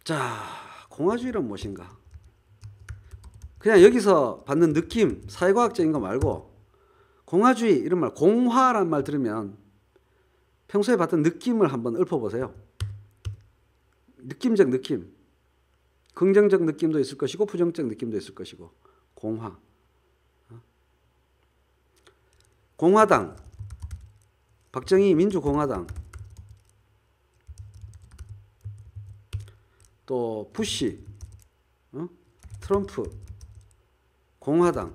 자, 공화주의란 무엇인가? 그냥 여기서 받는 느낌, 사회과학적인 거 말고 공화주의 이런 말, 공화란 말 들으면 평소에 받던 느낌을 한번 읊어보세요. 느낌적 느낌. 긍정적 느낌도 있을 것이고 부정적 느낌도 있을 것이고. 공화. 공화당. 박정희 민주공화당. 또 부시. 트럼프. 공화당.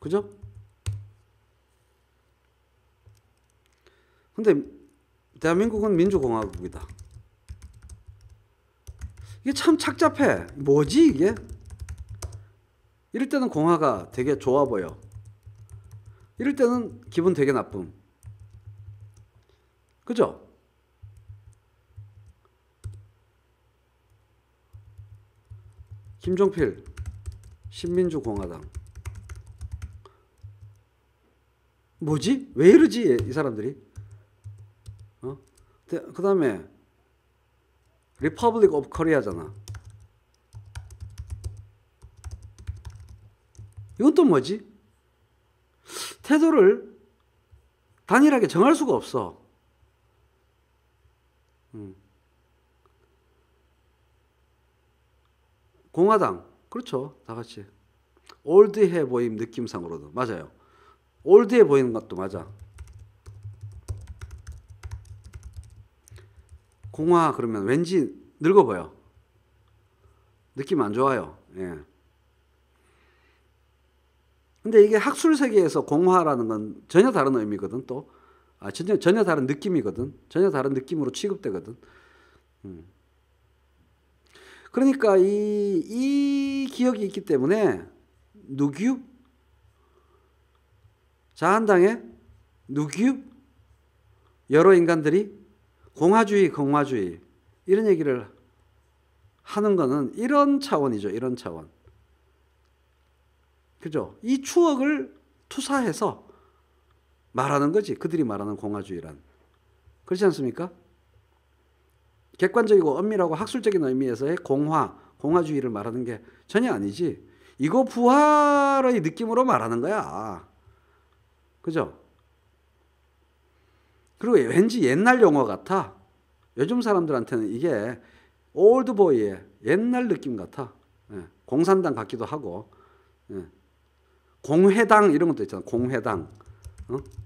그죠? 근데 대한민국은 민주공화국이다. 이게 참 착잡해. 뭐지 이게? 이럴 때는 공화가 되게 좋아 보여. 이럴 때는 기분 되게 나쁨. 그죠? 김종필 신민주공화당. 뭐지? 왜 이러지 이 사람들이? 그 다음에 리퍼블릭 오브 코리아잖아. 이건 또 뭐지? 태도를 단일하게 정할 수가 없어. 공화당. 그렇죠. 다 같이. 올드해 보임 느낌상으로도. 맞아요. 올드해 보이는 것도 맞아. 공화 그러면 왠지 늙어 보여. 느낌 안 좋아요. 예. 근데 이게 학술 세계에서 공화라는 건 전혀 다른 의미거든 또. 전혀 다른 느낌이거든. 전혀 다른 느낌으로 취급되거든. 그러니까 이 기억이 있기 때문에 누규? 자한당의 누규? 여러 인간들이 공화주의 이런 얘기를 하는 거는 이런 차원이죠. 이런 차원. 그죠? 이 추억을 투사해서 말하는 거지. 그들이 말하는 공화주의란. 그렇지 않습니까? 객관적이고 엄밀하고 학술적인 의미에서의 공화주의를 말하는 게 전혀 아니지. 이거 부활의 느낌으로 말하는 거야. 그죠? 그리고 왠지 옛날 용어 같아. 요즘 사람들한테는 이게 올드보이의 옛날 느낌 같아. 예. 공산당 같기도 하고. 예. 공회당 이런 것도 있잖아. 공회당.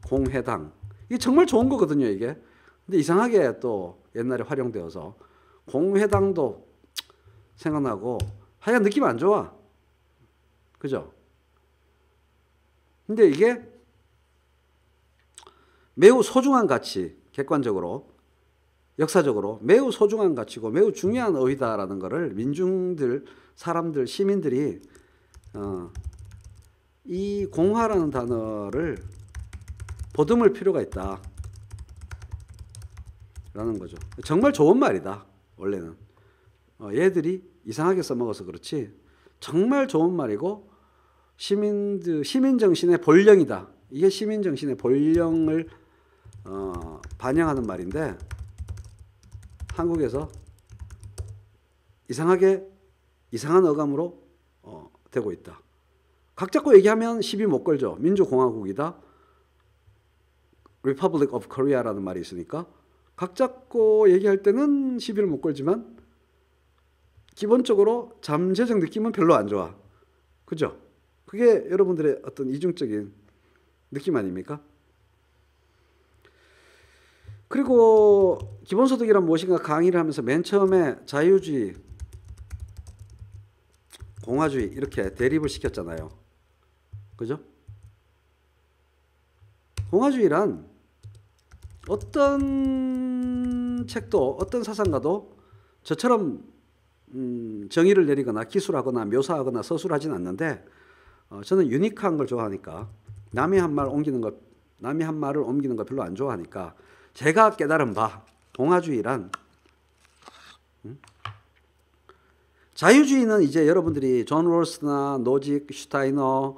공회당. 이게 정말 좋은 거거든요, 이게. 근데 이상하게 또 옛날에 활용되어서 공회당도 생각나고 하여간 느낌 안 좋아. 그죠? 근데 이게 매우 소중한 가치, 객관적으로, 역사적으로 매우 소중한 가치고 매우 중요한 어휘다라는 것을 민중들, 사람들, 시민들이 이 공화라는 단어를 보듬을 필요가 있다. 라는 거죠. 정말 좋은 말이다. 원래는. 얘들이 이상하게 써먹어서 그렇지 정말 좋은 말이고 시민정신의 본령이다. 이게 시민정신의 본령을 반영하는 말인데 한국에서 이상한 어감으로 되고 있다. 각 잡고 얘기하면 시비 못 걸죠. 민주공화국이다. Republic of Korea라는 말이 있으니까 각 잡고 얘기할 때는 시비를 못 걸지만 기본적으로 잠재적 느낌은 별로 안 좋아. 그죠? 그게 여러분들의 어떤 이중적인 느낌 아닙니까? 그리고 기본소득이란 무엇인가 강의를 하면서 맨 처음에 자유주의, 공화주의 이렇게 대립을 시켰잖아요. 그죠? 공화주의란 어떤 책도 어떤 사상가도 저처럼 정의를 내리거나 기술하거나 묘사하거나 서술하진 않는데 저는 유니크한 걸 좋아하니까 남이 한 말을 옮기는 거 별로 안 좋아하니까 제가 깨달은 바 공화주의란 자유주의는 이제 여러분들이 존 롤스나 노직, 슈타이너,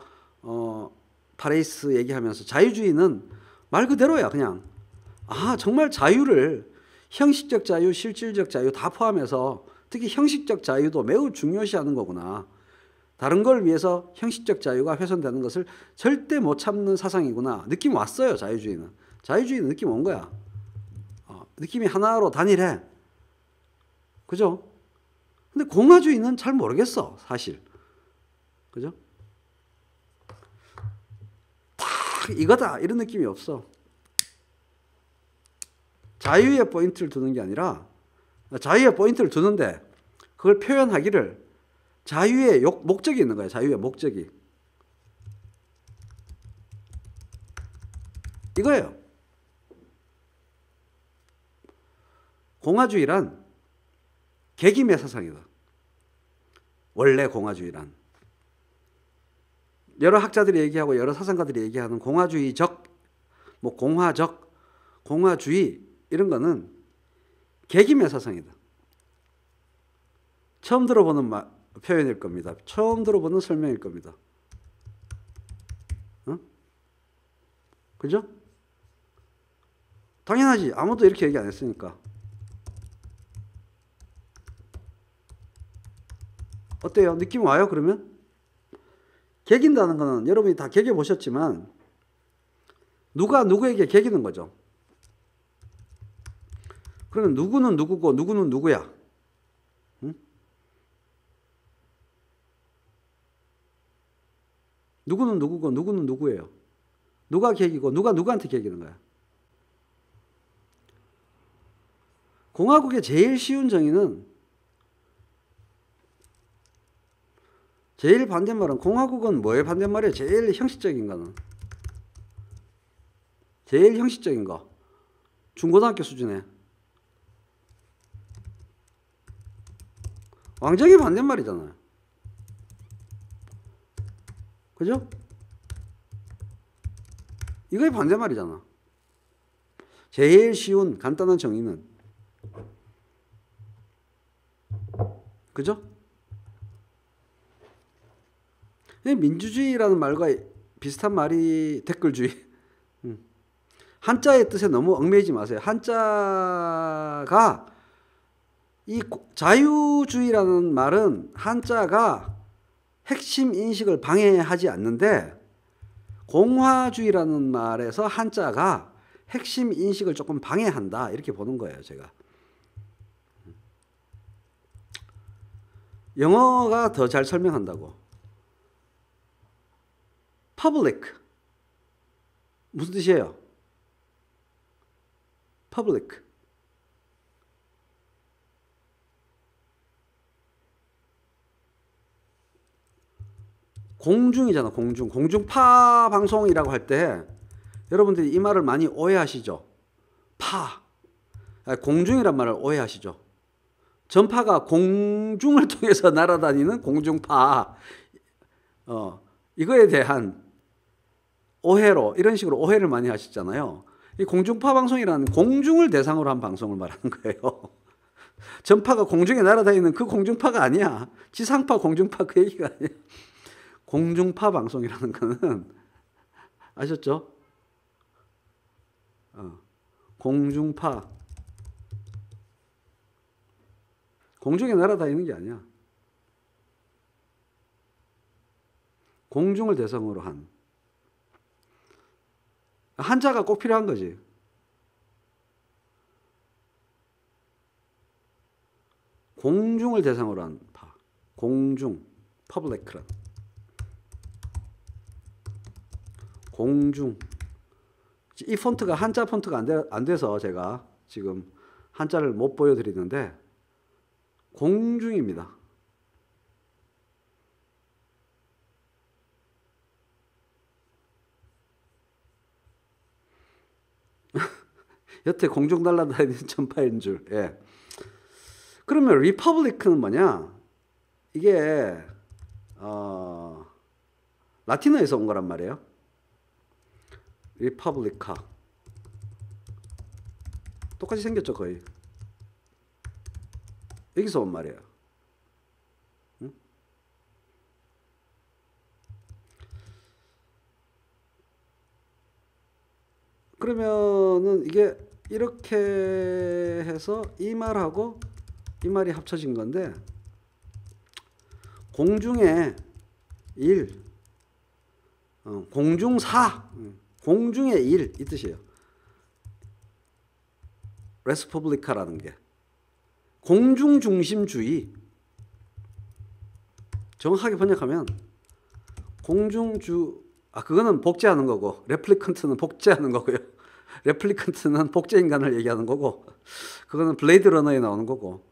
파레이스 얘기하면서 자유주의는 말 그대로야. 그냥 정말 자유를 형식적 자유, 실질적 자유 다 포함해서 특히 형식적 자유도 매우 중요시하는 거구나. 다른 걸 위해서 형식적 자유가 훼손되는 것을 절대 못 참는 사상이구나. 느낌 왔어요. 자유주의는. 자유주의는 느낌 온 거야. 느낌이 하나로 단일해. 그죠? 근데 공화주의는 잘 모르겠어. 사실. 그죠? 딱 이거다 이런 느낌이 없어. 자유에 포인트를 두는 게 아니라 자유에 포인트를 두는데 그걸 표현하기를 자유의 목적이 있는 거예요. 자유의 목적이. 이거예요. 공화주의란 계김의 사상이다. 원래 공화주의란. 여러 학자들이 얘기하고 여러 사상가들이 얘기하는 공화주의적, 공화적, 공화주의 이런 거는 계김의 사상이다. 처음 들어보는 표현일 겁니다. 처음 들어보는 설명일 겁니다. 그죠? 당연하지. 아무도 이렇게 얘기 안 했으니까. 어때요? 느낌 와요? 그러면? 개긴다는 거는 여러분이 다 개겨 보셨지만 누가 누구에게 개기는 거죠. 그러면 누구는 누구고 누구는 누구야? 응? 누구는 누구고 누구는 누구예요? 누가 개기고 누가 누구한테 개기는 거야? 공화국의 제일 쉬운 정의는 제일 반대말은 공화국은 뭐의 반대말이에요? 제일 형식적인 거는. 제일 형식적인 거. 중고등학교 수준에. 왕정의 반대말이잖아요. 그죠? 이거의 반대말이잖아. 제일 쉬운 간단한 정의는. 그죠? 민주주의라는 말과 비슷한 말이 댓글주의. 한자의 뜻에 너무 얽매이지 마세요. 한자가 이 자유주의라는 말은 한자가 핵심 인식을 방해하지 않는데 공화주의라는 말에서 한자가 핵심 인식을 조금 방해한다. 이렇게 보는 거예요, 제가. 영어가 더 잘 설명한다고. public. 무슨 뜻이에요? public. 공중이잖아, 공중. 공중파 방송이라고 할 때 여러분들이 이 말을 많이 오해하시죠? 공중이란 말을 오해하시죠? 전파가 공중을 통해서 날아다니는 공중파. 이거에 대한 오해로 이런 식으로 오해를 많이 하시잖아요. 이 공중파 방송이라는 공중을 대상으로 한 방송을 말하는 거예요. 전파가 공중에 날아다니는 그 공중파가 아니야. 지상파, 공중파 그 얘기가 아니야. 공중파 방송이라는 거는 아셨죠? 공중파. 공중에 날아다니는 게 아니야. 공중을 대상으로 한. 한자가 꼭 필요한 거지. 공중을 대상으로 한 파. 공중. 퍼블릭란. 공중. 이 폰트가 한자 폰트가 안 돼서 제가 지금 한자를 못 보여드리는데 공중입니다. 여태 공중 날아다니는 전파인 줄. 예. 그러면 리퍼블릭은 뭐냐? 이게 라틴어에서 온 거란 말이에요. 리퍼블리카. 똑같이 생겼죠, 거의. 여기서 온 말이에요. 응? 그러면은 이게 이렇게 해서 이 말하고 이 말이 합쳐진 건데 공중의 일, 공중사, 공중의 일 이 뜻이에요. 레스포블리카라는 게 공중중심주의. 정확하게 번역하면 그거는 복제하는 거고 레플리컨트는 복제하는 거고요. 레플리컨트는 복제 인간을 얘기하는 거고 그거는 블레이드 러너에 나오는 거고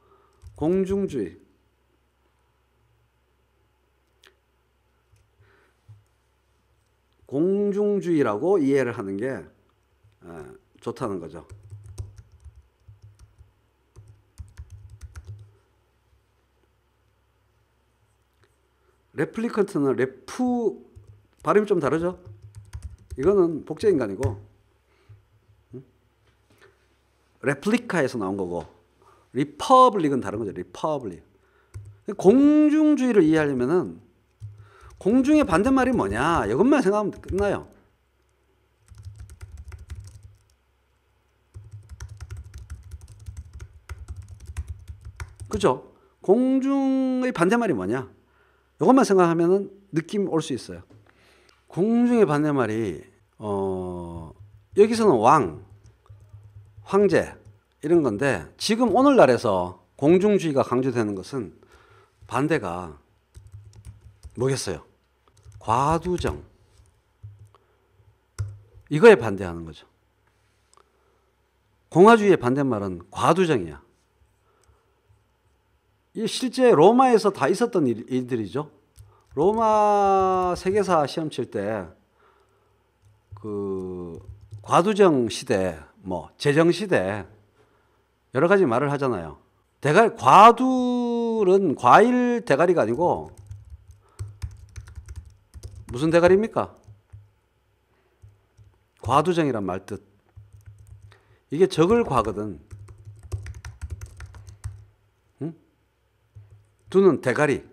공중주의. 공중주의라고 이해를 하는 게 좋다는 거죠. 레플리컨트는 발음이 좀 다르죠? 이거는 복제 인간이고 레플리카에서 나온 거고 리퍼블릭은 다른 거죠. 리퍼블릭. 공중주의를 이해하려면은 공중의 반대말이 뭐냐 이것만 생각하면 끝나요. 그죠? 공중의 반대말이 뭐냐 이것만 생각하면은 느낌 올 수 있어요. 공중의 반대말이 여기서는 황제 이런 건데 지금 오늘날에서 공중주의가 강조되는 것은 반대가 뭐겠어요? 과두정. 이거에 반대하는 거죠. 공화주의의 반대말은 과두정이야. 이 실제 로마에서 다 있었던 일들이죠. 로마 세계사 시험 칠 때 그 과두정 시대, 제정 시대 여러 가지 말을 하잖아요. 과두는 과일 대가리가 아니고 무슨 대가리입니까? 과두정이란 말 뜻. 이게 적을 과거든. 두는 대가리.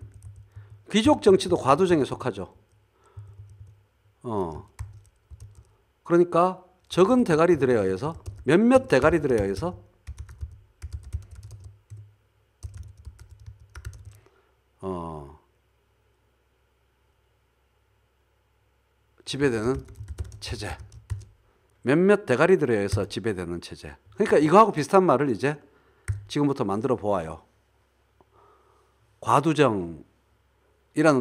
귀족 정치도 과두정에 속하죠. 그러니까 적은 대가리들에 의해서 몇몇 대가리들에 의해서 지배되는 체제. 몇몇 대가리들에 의해서 지배되는 체제. 그러니까 이거하고 비슷한 말을 이제 지금부터 만들어 보아요. 과두정이라는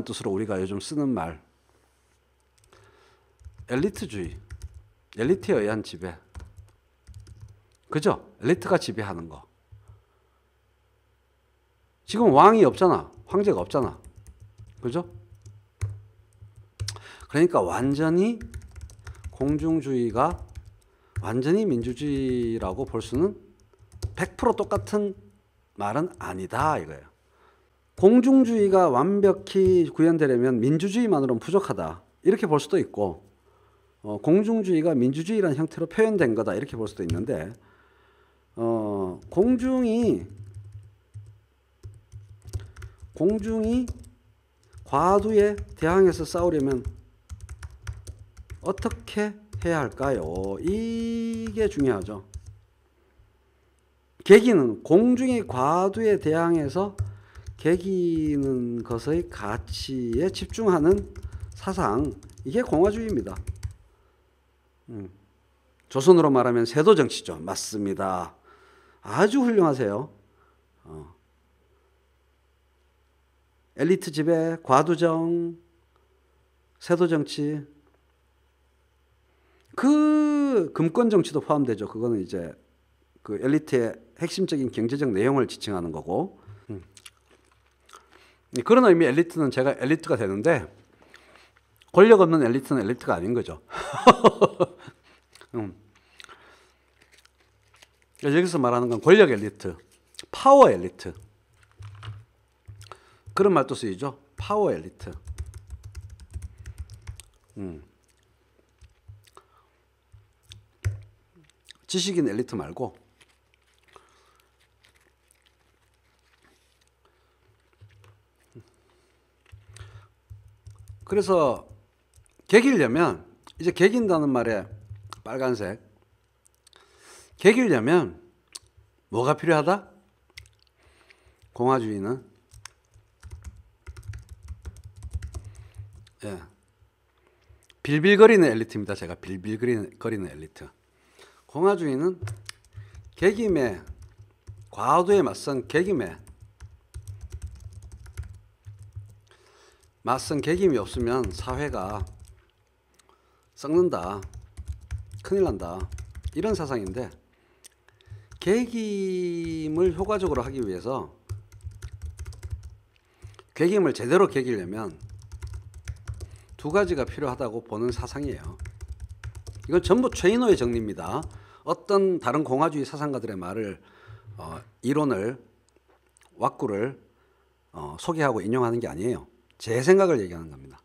뜻으로 우리가 요즘 쓰는 말. 엘리트주의. 엘리트에 의한 지배. 그죠? 엘리트가 지배하는 거. 지금 왕이 없잖아. 황제가 없잖아. 그죠? 그러니까 완전히 공중주의가 완전히 민주주의라고 볼 수는 100% 똑같은 말은 아니다 이거예요. 공중주의가 완벽히 구현되려면 민주주의만으로는 부족하다 이렇게 볼 수도 있고 공중주의가 민주주의라는 형태로 표현된 거다 이렇게 볼 수도 있는데 공중이 과두에 대항해서 싸우려면 어떻게 해야 할까요? 이게 중요하죠. 개기는 공중의 과두에 대항해서 개기는 것의 가치에 집중하는 사상, 이게 공화주의입니다. 조선으로 말하면 세도정치죠. 맞습니다. 아주 훌륭하세요. 엘리트 지배, 과두정, 세도정치, 그 금권 정치도 포함되죠. 그거는 이제 그 엘리트의 핵심적인 경제적 내용을 지칭하는 거고. 그런 의미 엘리트는 제가 엘리트가 되는데 권력 없는 엘리트는 엘리트가 아닌 거죠. 여기서 말하는 건 권력 엘리트, 파워 엘리트. 그런 말도 쓰이죠. 파워 엘리트. 지식인 엘리트 말고 그래서 개기려면 이제 개긴다는 말에 빨간색 개기려면 뭐가 필요하다? 공화주의는 예, 빌빌거리는 엘리트입니다. 제가 빌빌거리는 엘리트. 공화주의는 계김에 과도에 맞선 계김에 맞선 계김이 없으면 사회가 썩는다, 큰일 난다, 이런 사상인데, 계김을 효과적으로 하기 위해서 계김을 제대로 계기려면 두 가지가 필요하다고 보는 사상이에요. 이건 전부 최인호의 정리입니다. 어떤 다른 공화주의 사상가들의 말을 이론을 왁구를 소개하고 인용하는 게 아니에요. 제 생각을 얘기하는 겁니다.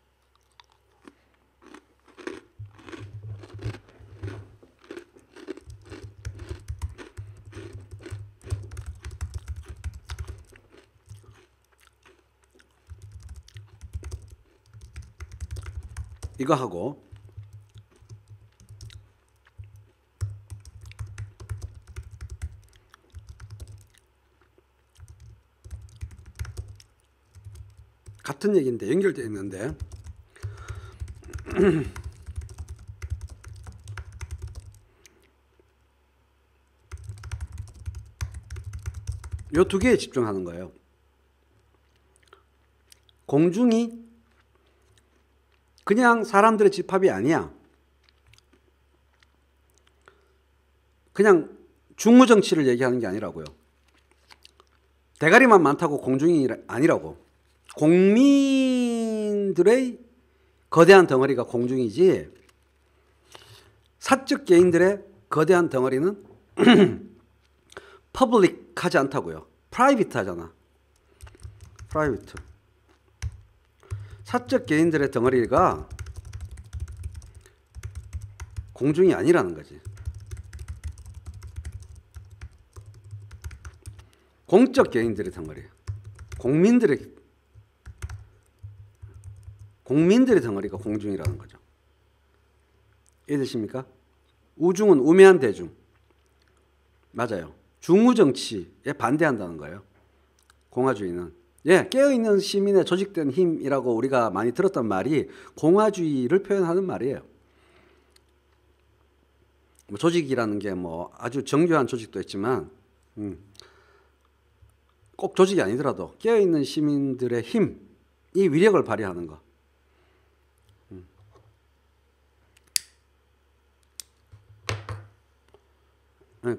이거 하고 같은 얘기인데 연결되어 있는데 요 두 개에 집중하는 거예요. 공중이 그냥 사람들의 집합이 아니야. 그냥 중무정치를 얘기하는 게 아니라고요. 대가리만 많다고 공중이 아니라고. 공민들의 거대한 덩어리가 공중이지, 사적 개인들의 거대한 덩어리는 퍼블릭하지 않다고요. 프라이빗 하잖아. 프라이빗. 사적 개인들의 덩어리가 공중이 아니라는 거지. 공적 개인들의 덩어리, 공민들의 덩어리가 공중이라는 거죠. 이해되십니까? 우중은 우매한 대중. 맞아요. 중우정치에 반대한다는 거예요. 공화주의는. 예, 깨어있는 시민의 조직된 힘이라고 우리가 많이 들었던 말이 공화주의를 표현하는 말이에요. 뭐 조직이라는 게 뭐 아주 정교한 조직도 있지만 꼭 조직이 아니더라도 깨어있는 시민들의 힘이 위력을 발휘하는 거.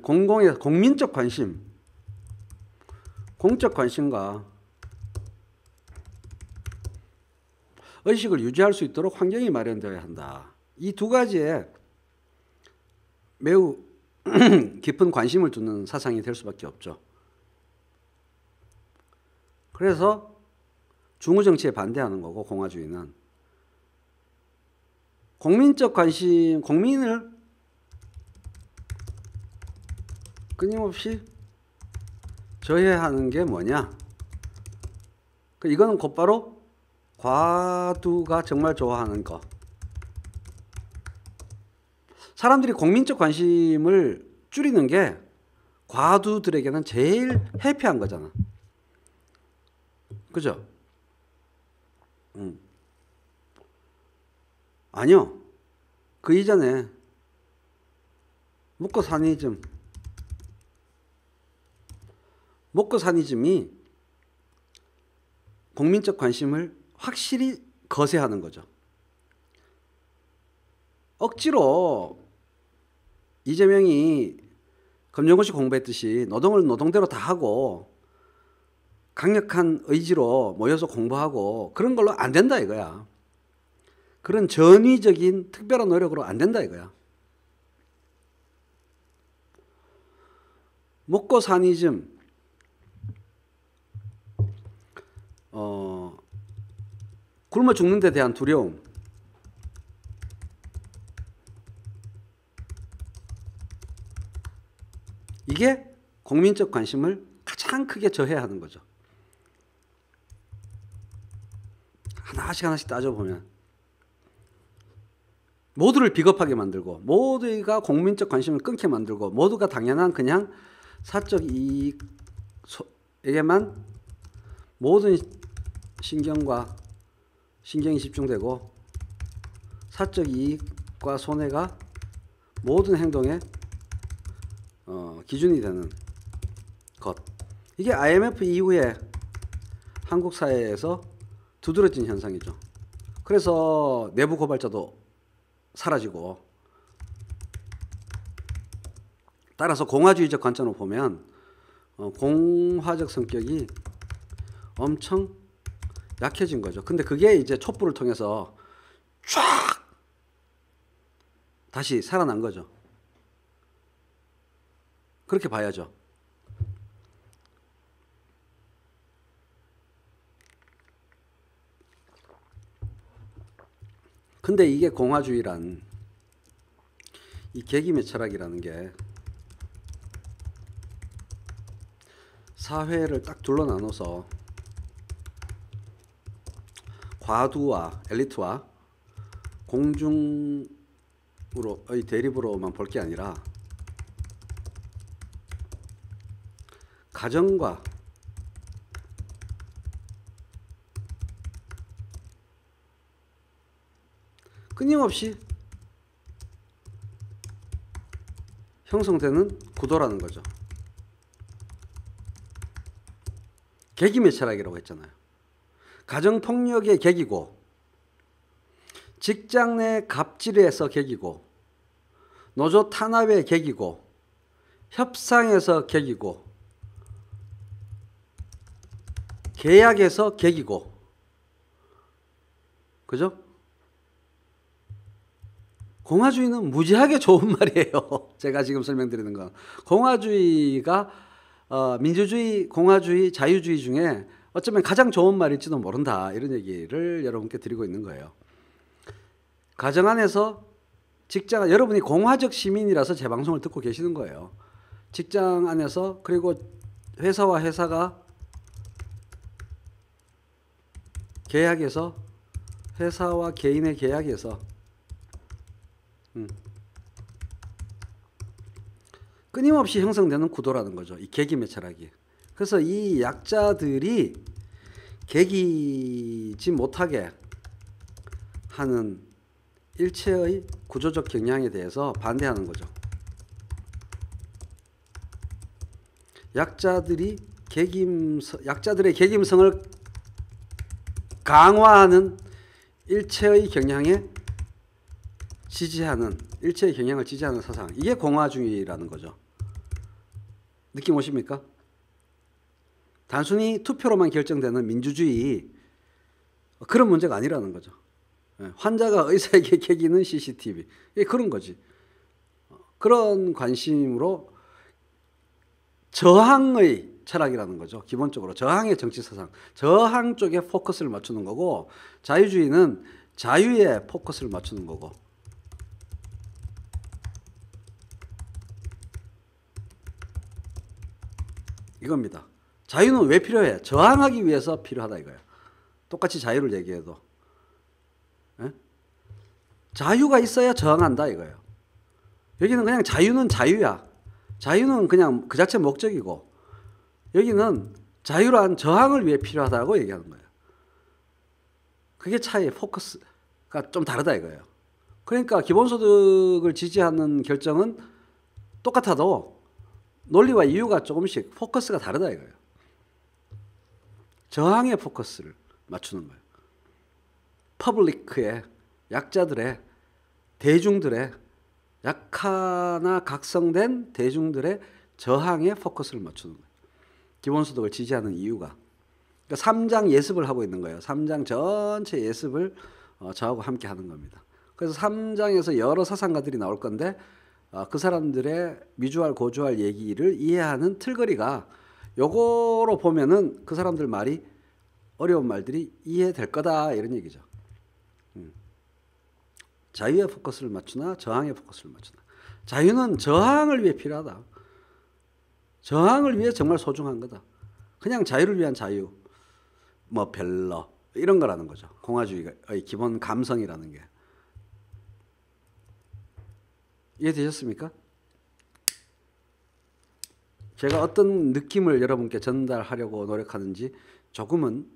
공공의 공민적 관심, 공적 관심과 의식을 유지할 수 있도록 환경이 마련되어야 한다. 이 두 가지에 매우 깊은 관심을 두는 사상이 될 수밖에 없죠. 그래서 중우정치에 반대하는 거고, 공화주의는 공민적 관심, 공민을 끊임없이 저해하는 게 뭐냐? 이거는 곧바로 과두가 정말 좋아하는 거. 사람들이 공민적 관심을 줄이는 게 과두들에게는 제일 해피한 거잖아. 그죠? 아니요. 그 이전에 먹고사니즘이 국민적 관심을 확실히 거세하는 거죠. 억지로 이재명이 검정고시 공부했듯이 노동을 노동대로 다 하고 강력한 의지로 모여서 공부하고 그런 걸로 안 된다 이거야. 그런 전위적인 특별한 노력으로 안 된다 이거야. 먹고사니즘, 굶어 죽는 데 대한 두려움, 이게 국민적 관심을 가장 크게 저해하는 거죠. 하나씩 따져보면 모두를 비겁하게 만들고, 모두가 국민적 관심을 끊게 만들고, 모두가 당연한 그냥 사적 이익에게만 모든 신경이 집중되고 사적 이익과 손해가 모든 행동의 기준이 되는 것. 이게 IMF 이후에 한국 사회에서 두드러진 현상이죠. 그래서 내부 고발자도 사라지고, 따라서 공화주의적 관점으로 보면 공화적 성격이 엄청 약해진 거죠. 근데 그게 이제 촛불을 통해서 쫙 다시 살아난 거죠. 그렇게 봐야죠. 근데 이게 공화주의란, 이 계기의 철학이라는 게 사회를 딱 둘러 나눠서 과두와 엘리트와 공중으로의 대립으로만 볼 게 아니라 가정과 끊임없이 형성되는 구도라는 거죠. 계기의 철학이라고 했잖아요. 가정폭력의 계기고, 직장 내 갑질에서 계기고, 노조 탄압의 계기고, 협상에서 계기고, 계약에서 계기고, 그죠? 공화주의는 무지하게 좋은 말이에요. 제가 지금 설명드리는 건. 공화주의가 민주주의, 공화주의, 자유주의 중에 어쩌면 가장 좋은 말일지도 모른다. 이런 얘기를 여러분께 드리고 있는 거예요. 가정 안에서 직장, 여러분이 공화적 시민이라서 제 방송을 듣고 계시는 거예요. 직장 안에서, 그리고 회사와 회사가 계약에서, 회사와 개인의 계약에서 끊임없이 형성되는 구도라는 거죠. 이 계기의 철학이. 그래서 이 약자들이 계기지 못하게 하는 일체의 구조적 경향에 대해서 반대하는 거죠. 약자들의 계김성을 강화하는 일체의 경향에 지지하는, 일체의 경향을 지지하는 사상, 이게 공화주의라는 거죠. 느낌 오십니까? 단순히 투표로만 결정되는 민주주의, 그런 문제가 아니라는 거죠. 환자가 의사에게 계기는 CCTV, 그런 거지. 그런 관심으로 저항의 철학이라는 거죠. 기본적으로 저항의 정치 사상, 저항 쪽에 포커스를 맞추는 거고, 자유주의는 자유에 포커스를 맞추는 거고. 이겁니다. 자유는 왜 필요해? 저항하기 위해서 필요하다 이거예요. 똑같이 자유를 얘기해도. 예? 자유가 있어야 저항한다 이거예요. 여기는 그냥 자유는 자유야. 자유는 그냥 그 자체 목적이고, 여기는 자유란 저항을 위해 필요하다고 얘기하는 거예요. 그게 차이의 포커스가 좀 다르다 이거예요. 그러니까 기본소득을 지지하는 결정은 똑같아도 논리와 이유가 조금씩 포커스가 다르다 이거예요. 저항의 포커스를 맞추는 거예요. 퍼블릭의, 약자들의, 대중들의, 약하나 각성된 대중들의 저항에 포커스를 맞추는 거예요. 기본소득을 지지하는 이유가. 그러니까 3장 예습을 하고 있는 거예요. 3장 전체 예습을 저하고 함께 하는 겁니다. 그래서 3장에서 여러 사상가들이 나올 건데, 그 사람들의 미주알 고주알 얘기를 이해하는 틀거리가 요거로 보면은 그 사람들 말이, 어려운 말들이 이해될 거다 이런 얘기죠. 자유의 포커스를 맞추나 저항의 포커스를 맞추나. 자유는 저항을 위해 필요하다. 저항을 위해 정말 소중한 거다. 그냥 자유를 위한 자유, 뭐 별러 이런 거라는 거죠. 공화주의의 기본 감성이라는 게. 이해되셨습니까? 제가 어떤 느낌을 여러분께 전달하려고 노력하는지 조금은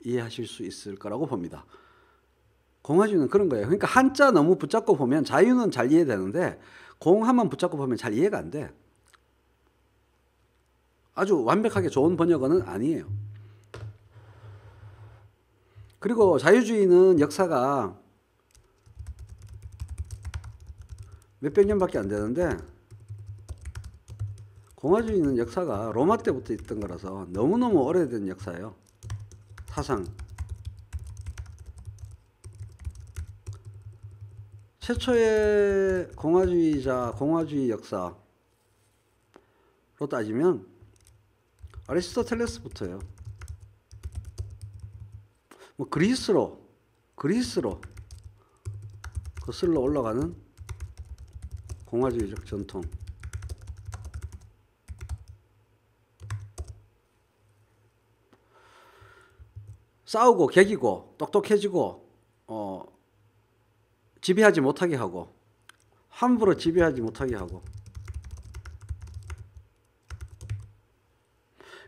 이해하실 수 있을 거라고 봅니다. 공화주의는 그런 거예요. 그러니까 한자 너무 붙잡고 보면 자유는 잘 이해되는데 공화만 붙잡고 보면 잘 이해가 안 돼. 아주 완벽하게 좋은 번역어는 아니에요. 그리고 자유주의는 역사가 몇백 년밖에 안 되는데 공화주의는 역사가 로마 때부터 있던 거라서 너무너무 오래된 역사예요. 사상. 최초의 공화주의 역사로 따지면 아리스토텔레스부터예요. 뭐 그리스로 거슬러 올라가는 공화주의적 전통. 싸우고 개기고 똑똑해지고 지배하지 못하게 하고 함부로 지배하지 못하게 하고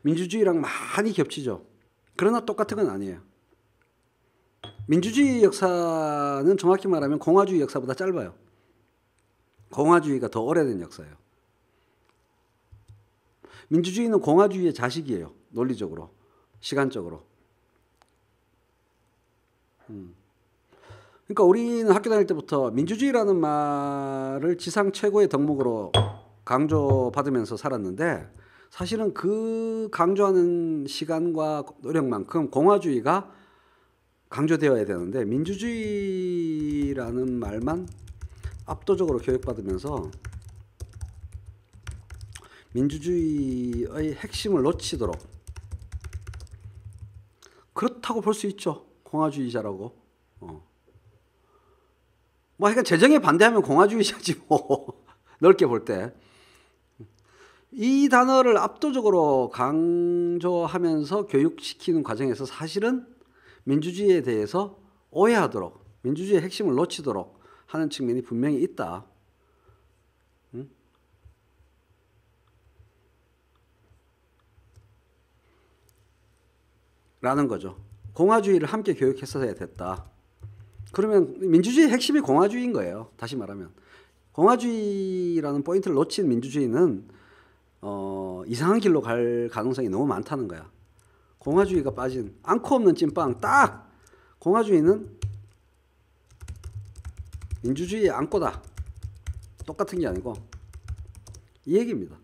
민주주의랑 많이 겹치죠. 그러나 똑같은 건 아니에요. 민주주의 역사는 정확히 말하면 공화주의 역사보다 짧아요. 공화주의가 더 오래된 역사예요. 민주주의는 공화주의의 자식이에요. 논리적으로, 시간적으로. 그러니까 우리는 학교 다닐 때부터 민주주의라는 말을 지상 최고의 덕목으로 강조받으면서 살았는데 사실은 그 강조하는 시간과 노력만큼 공화주의가 강조되어야 되는데 민주주의라는 말만 압도적으로 교육받으면서 민주주의의 핵심을 놓치도록 그렇다고 볼 수 있죠. 공화주의자라고. 뭐 하여간 재정에 반대하면 공화주의자지 뭐 넓게 볼 때. 이 단어를 압도적으로 강조하면서 교육시키는 과정에서 사실은 민주주의에 대해서 오해하도록 민주주의의 핵심을 놓치도록 하는 측면이 분명히 있다. 라는 거죠. 공화주의를 함께 교육했어야 됐다. 그러면 민주주의의 핵심이 공화주의인 거예요. 다시 말하면 공화주의라는 포인트를 놓친 민주주의는 이상한 길로 갈 가능성이 너무 많다는 거야. 공화주의가 빠진 앙코 없는 찐빵 딱 공화주의는 민주주의의 앙코다. 똑같은 게 아니고 이 얘기입니다.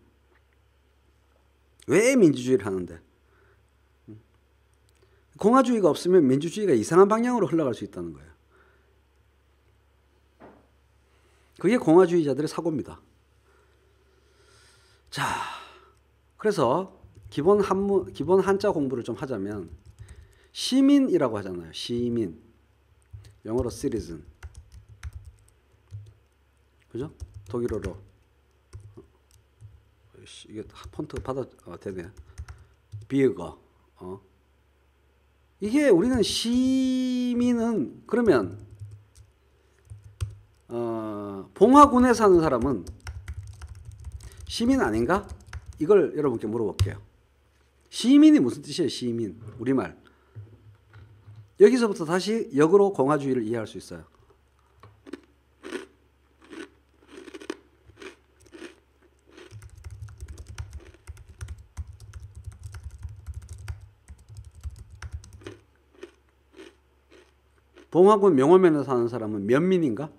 왜 민주주의를 하는데? 공화주의가 없으면 민주주의가 이상한 방향으로 흘러갈 수 있다는 거예요. 그게 공화주의자들의 사고입니다. 자, 그래서 기본 한자 공부를 좀 하자면 시민이라고 하잖아요. 시민. 영어로 citizen. 그죠? 독일어로. 이게 폰트가 되네. 비어거. 이게 우리는 시민은 그러면 봉화군에 사는 사람은 시민 아닌가? 이걸 여러분께 물어볼게요. 시민이 무슨 뜻이에요? 시민. 우리말. 여기서부터 다시 역으로 공화주의를 이해할 수 있어요. 봉화군 명호면에 사는 사람은 면민인가?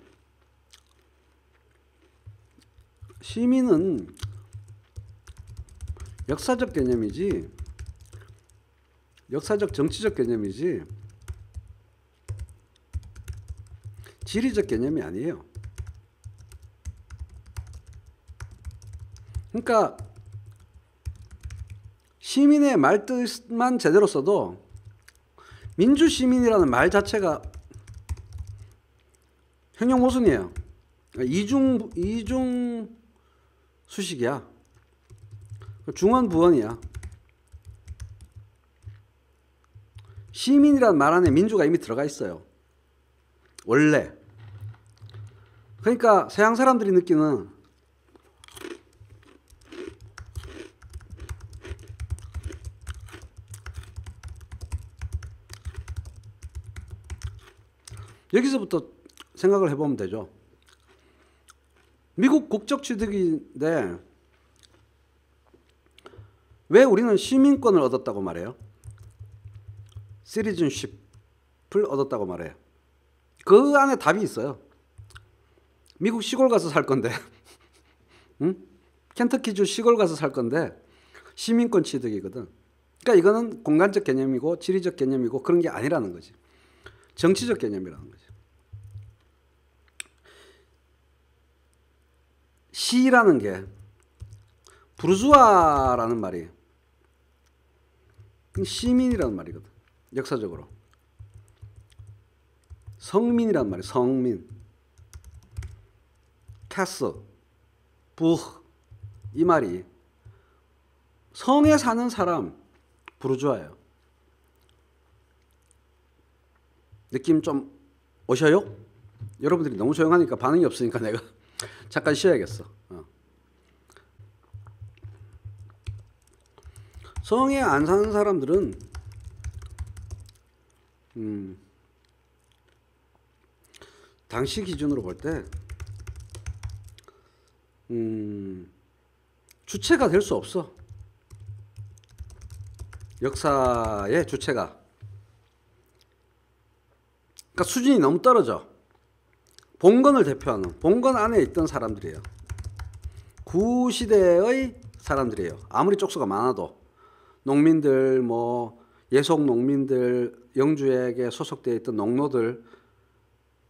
시민은 역사적 개념이지, 역사적 정치적 개념이지 지리적 개념이 아니에요. 그러니까 시민의 말뜻만 제대로 써도 민주시민이라는 말 자체가 형용 모순이에요. 이중 수식이야. 중원 부원이야. 시민이라는 말 안에 민주가 이미 들어가 있어요. 원래. 그러니까 서양 사람들이 느끼는 여기서부터 생각을 해보면 되죠. 미국 국적 취득인데 왜 우리는 시민권을 얻었다고 말해요? 시리즌십을 얻었다고 말해요. 그 안에 답이 있어요. 미국 시골 가서 살 건데 응? 켄터키주 시골 가서 살 건데 시민권 취득이거든. 그러니까 이거는 공간적 개념이고 지리적 개념이고 그런 게 아니라는 거지. 정치적 개념이라는 거지. 시라는 게 부르주아라는 말이 시민이라는 말이거든. 역사적으로. 성민이라는 말이 성민. 캐스, 부흐 이 말이 성에 사는 사람 부르주아예요. 느낌 좀 오셔요? 여러분들이 너무 조용하니까 반응이 없으니까 내가 잠깐 쉬어야겠어. 성에 안 사는 사람들은 당시 기준으로 볼 때 주체가 될 수 없어. 역사의 주체가. 그러니까 수준이 너무 떨어져. 봉건을 대표하는 봉건 안에 있던 사람들이에요. 구시대의 사람들이에요. 아무리 쪽수가 많아도 농민들, 뭐 예속 농민들, 영주에게 소속되어 있던 농노들,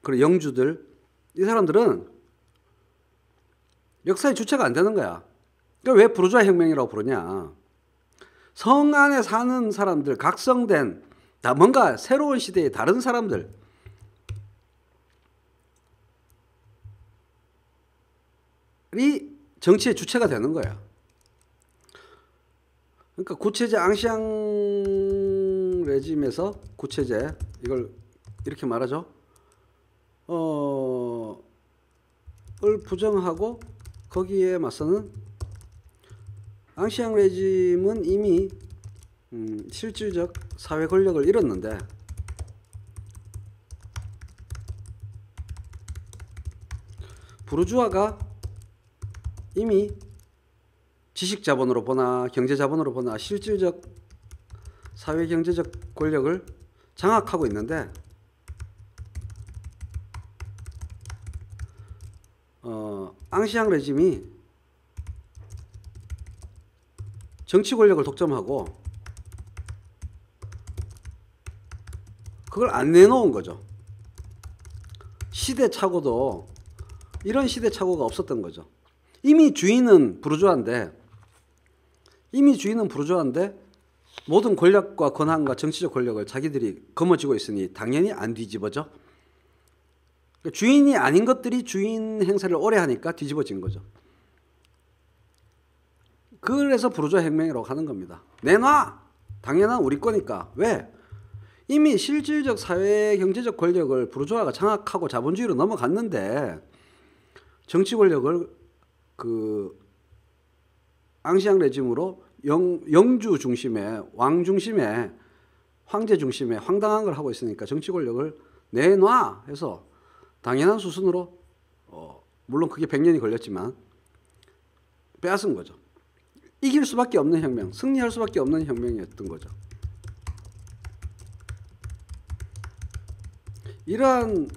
그리고 영주들, 이 사람들은 역사의 주체가 안 되는 거야. 그러니까 왜 부르주아 혁명이라고 부르냐? 성 안에 사는 사람들, 각성된 뭔가 새로운 시대의 다른 사람들이 정치의 주체가 되는 거야. 그러니까 구체제 앙시앙 레짐에서 구체제 이걸 이렇게 말하죠. 을 부정하고 거기에 맞서는 앙시앙 레짐은 이미 실질적 사회 권력을 잃었는데 부르주아가 이미 지식자본으로 보나 경제자본으로 보나 실질적 사회 경제적 권력을 장악하고 있는데 앙시앙 레짐이 정치 권력을 독점하고 그걸 안 내놓은 거죠. 시대착오도 이런 시대착오가 없었던 거죠. 이미 주인은 부르주아인데 모든 권력과 권한과 정치적 권력을 자기들이 거머쥐고 있으니 당연히 안 뒤집어져. 주인이 아닌 것들이 주인 행세를 오래 하니까 뒤집어진 거죠. 그래서 부르주아 혁명이라고 하는 겁니다. 내놔! 당연한 우리 거니까. 왜? 이미 실질적 사회 경제적 권력을 부르주아가 장악하고 자본주의로 넘어갔는데 정치 권력을 그 앙시앙 레짐으로 영주 중심의 왕 중심의 황제 중심의 황당한 걸 하고 있으니까 정치 권력을 내놔 해서 당연한 수순으로 물론 그게 100년이 걸렸지만 빼앗은 거죠. 이길 수밖에 없는 혁명, 승리할 수밖에 없는 혁명이었던 거죠. 이러한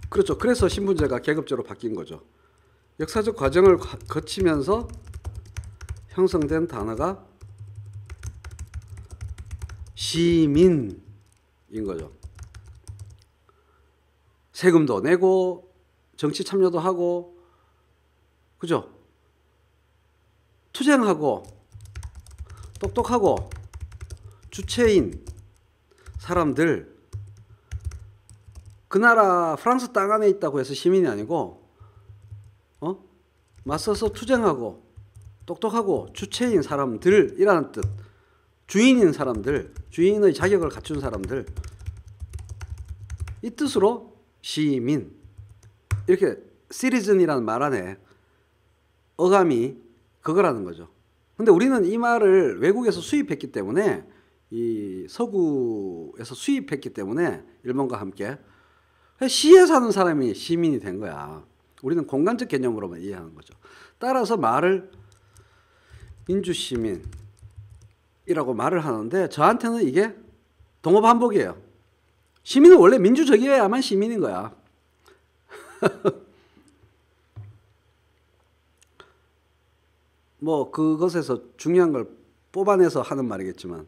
그렇죠. 그래서 신분제가 계급제로 바뀐 거죠. 역사적 과정을 거치면서 형성된 단어가 시민인 거죠. 세금도 내고 정치 참여도 하고 그죠? 투쟁하고 똑똑하고 주체인 사람들 그 나라 프랑스 땅 안에 있다고 해서 시민이 아니고 맞서서 투쟁하고 똑똑하고 주체인 사람들이라는 뜻. 주인인 사람들, 주인의 자격을 갖춘 사람들 이 뜻으로 시민 이렇게 citizen이라는 말 안에 어감이 그거라는 거죠. 근데 우리는 이 말을 외국에서 수입했기 때문에 이 서구에서 수입했기 때문에 일본과 함께 시에 사는 사람이 시민이 된 거야. 우리는 공간적 개념으로만 이해하는 거죠. 따라서 말을 민주시민이라고 말을 하는데 저한테는 이게 동어반복이에요. 시민은 원래 민주적이어야만 시민인 거야. 뭐 그것에서 중요한 걸 뽑아내서 하는 말이겠지만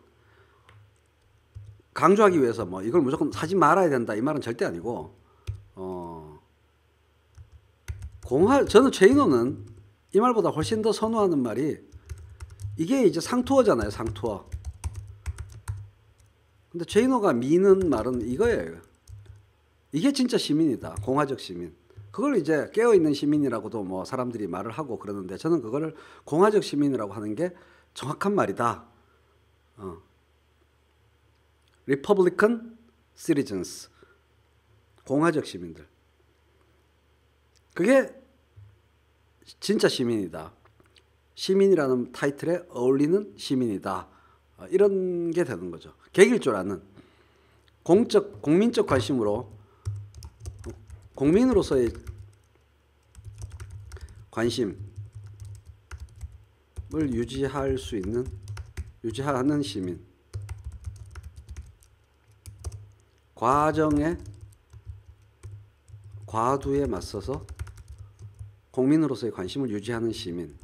강조하기 위해서 뭐 이걸 무조건 하지 말아야 된다 이 말은 절대 아니고 저는 최인호는 이 말보다 훨씬 더 선호하는 말이 이게 이제 상투어잖아요. 상투어. 근데 최인호가 미는 말은 이거예요. 이게 진짜 시민이다. 공화적 시민. 그걸 이제 깨어있는 시민이라고도 뭐 사람들이 말을 하고 그러는데 저는 그거를 공화적 시민이라고 하는 게 정확한 말이다. Republican citizens. 공화적 시민들. 그게 진짜 시민이다. 시민이라는 타이틀에 어울리는 시민이다. 이런 게 되는 거죠. 객일 줄 아는 국민적 관심으로 국민으로서의 관심을 유지하는 시민. 과정의 과두에 맞서서 국민으로서의 관심을 유지하는 시민.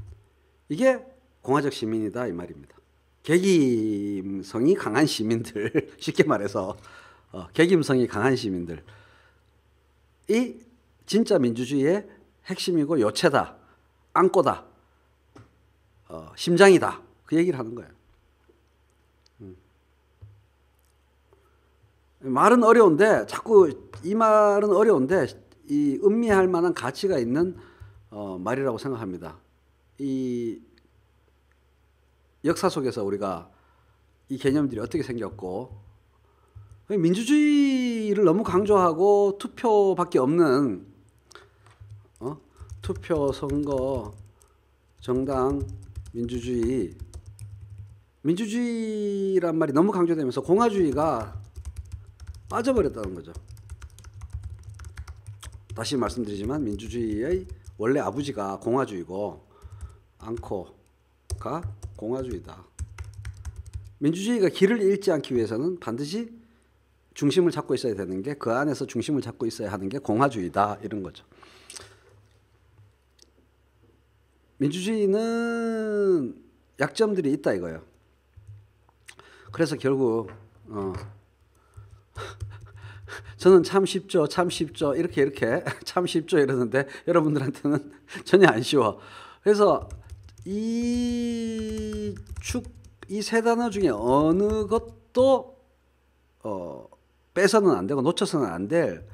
이게 공화적 시민이다 이 말입니다. 계김성이 강한 시민들, 쉽게 말해서 계김성이 강한 시민들이 진짜 민주주의의 핵심이고 요체다, 안고다, 심장이다 그 얘기를 하는 거예요. 말은 어려운데 자꾸 이 말은 어려운데 이 음미할 만한 가치가 있는 말이라고 생각합니다. 이 역사 속에서 우리가 이 개념들이 어떻게 생겼고 민주주의를 너무 강조하고 투표밖에 없는 투표, 선거, 정당, 민주주의란 말이 너무 강조되면서 공화주의가 빠져버렸다는 거죠. 다시 말씀드리지만 민주주의의 원래 아버지가 공화주의고 앙코가 공화주의다. 민주주의가 길을 잃지 않기 위해서는 반드시 중심을 잡고 있어야 되는 게 그 안에서 중심을 잡고 있어야 하는 게 공화주의다 이런 거죠. 민주주의는 약점들이 있다 이거예요. 그래서 결국 저는 참 쉽죠 이렇게 참 쉽죠 이러는데 여러분들한테는 전혀 안 쉬워. 그래서 이 세 단어 중에 어느 것도 빼서는 안 되고 놓쳐서는 안 될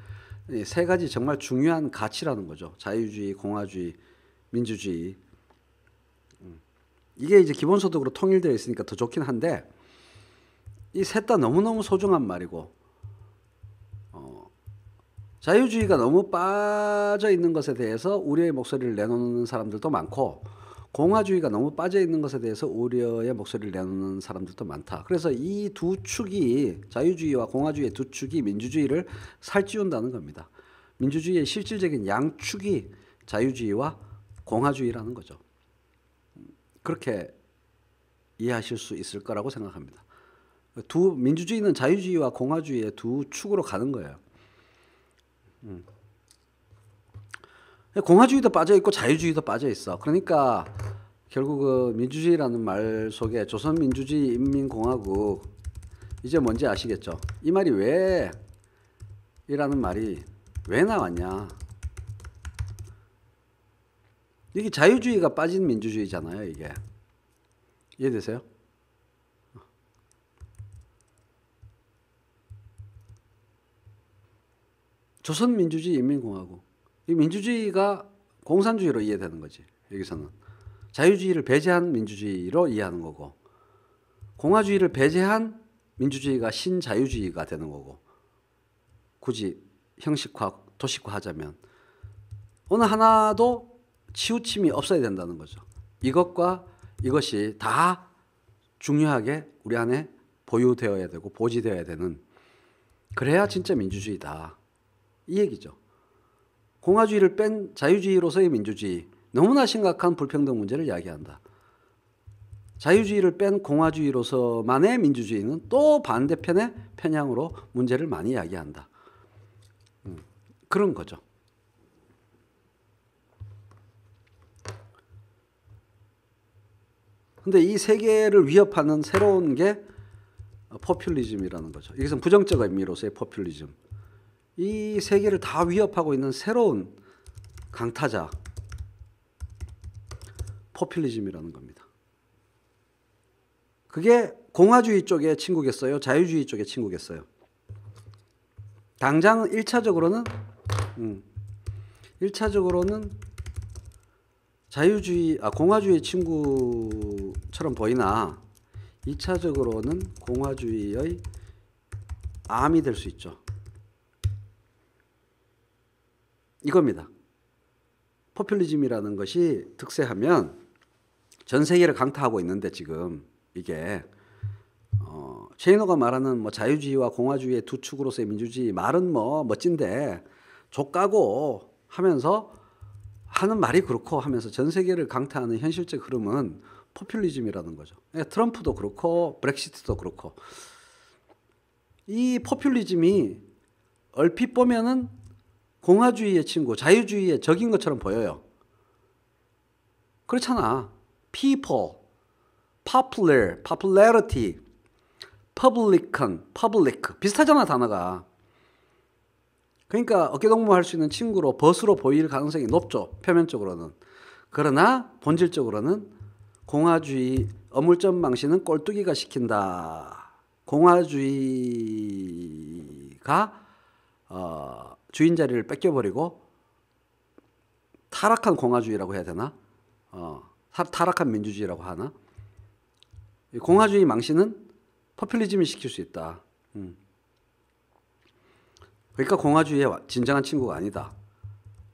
세 가지 정말 중요한 가치라는 거죠. 자유주의, 공화주의, 민주주의. 이게 이제 기본소득으로 통일되어 있으니까 더 좋긴 한데 이 셋 다 너무너무 소중한 말이고 자유주의가 너무 빠져 있는 것에 대해서 우려의 목소리를 내놓는 사람들도 많고 공화주의가 너무 빠져 있는 것에 대해서 우려의 목소리를 내놓는 사람들도 많다. 그래서 이 두 축이 자유주의와 공화주의의 두 축이 민주주의를 살찌운다는 겁니다. 민주주의의 실질적인 양축이 자유주의와 공화주의라는 거죠. 그렇게 이해하실 수 있을 거라고 생각합니다. 민주주의는 자유주의와 공화주의의 두 축으로 가는 거예요. 공화주의도 빠져 있고 자유주의도 빠져 있어. 그러니까 결국 그 민주주의라는 말 속에 조선민주주의인민공화국 이제 뭔지 아시겠죠? 이 말이 왜 이라는 말이 왜 나왔냐? 이게 자유주의가 빠진 민주주의잖아요. 이게 이해되세요? 조선민주주의인민공화국 이 민주주의가 공산주의로 이해되는 거지. 여기서는 자유주의를 배제한 민주주의로 이해하는 거고 공화주의를 배제한 민주주의가 신자유주의가 되는 거고 굳이 형식화, 도식화 하자면 어느 하나도 치우침이 없어야 된다는 거죠. 이것과 이것이 다 중요하게 우리 안에 보유되어야 되고 보지되어야 되는, 그래야 진짜 민주주의다 이 얘기죠. 공화주의를 뺀 자유주의로서의 민주주의, 너무나 심각한 불평등 문제를 이야기한다. 자유주의를 뺀 공화주의로서만의 민주주의는 또 반대편의 편향으로 문제를 많이 이야기한다. 그런 거죠. 근데 이 세계를 위협하는 새로운 게 포퓰리즘이라는 거죠. 이것은 부정적 의미로서의 포퓰리즘. 이 세계를 다 위협하고 있는 새로운 강타자, 포퓰리즘이라는 겁니다. 그게 공화주의 쪽의 친구겠어요? 자유주의 쪽의 친구겠어요? 당장 1차적으로는 공화주의 친구처럼 보이나 2차적으로는 공화주의의 암이 될 수 있죠. 이겁니다. 포퓰리즘이라는 것이 득세하면 전 세계를 강타하고 있는데, 지금 이게 체이노가 말하는 뭐 자유주의와 공화주의의 두 축으로서의 민주주의, 말은 뭐 멋진데 족가고 하면서 하는 말이 그렇고 하면서 전 세계를 강타하는 현실적 흐름은 포퓰리즘이라는 거죠. 트럼프도 그렇고 브렉시트도 그렇고, 이 포퓰리즘이 얼핏 보면은 공화주의의 친구, 자유주의의 적인 것처럼 보여요. 그렇잖아. people, popular, popularity, publican, public 비슷하잖아, 단어가. 그러니까 어깨동무할 수 있는 친구로, 벗으로 보일 가능성이 높죠, 표면적으로는. 그러나 본질적으로는 공화주의 어물점 망신은 꼴뚜기가 시킨다. 공화주의가 주인 자리를 뺏겨버리고 타락한 공화주의라고 해야 되나? 타락한 민주주의라고 하나? 공화주의 망신은 포퓰리즘이 시킬 수 있다. 그러니까 공화주의의 진정한 친구가 아니다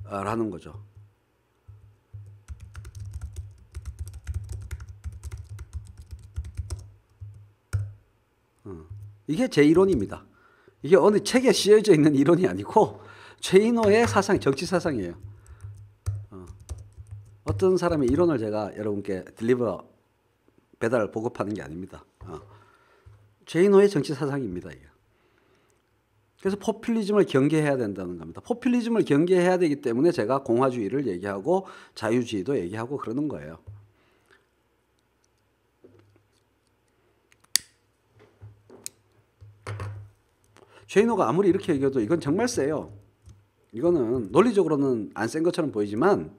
라는 거죠. 이게 제 이론입니다. 이게 어느 책에 씌어져 있는 이론이 아니고 체이노의 사상, 정치 사상이에요. 어떤 사람의 이론을 제가 여러분께 배달 보급하는 게 아닙니다. 체이노의 정치 사상입니다. 이게. 그래서 포퓰리즘을 경계해야 된다는 겁니다. 포퓰리즘을 경계해야 되기 때문에 제가 공화주의를 얘기하고 자유주의도 얘기하고 그러는 거예요. 체이노가 아무리 이렇게 얘기해도 이건 정말 세요. 이거는 논리적으로는 안 센 것처럼 보이지만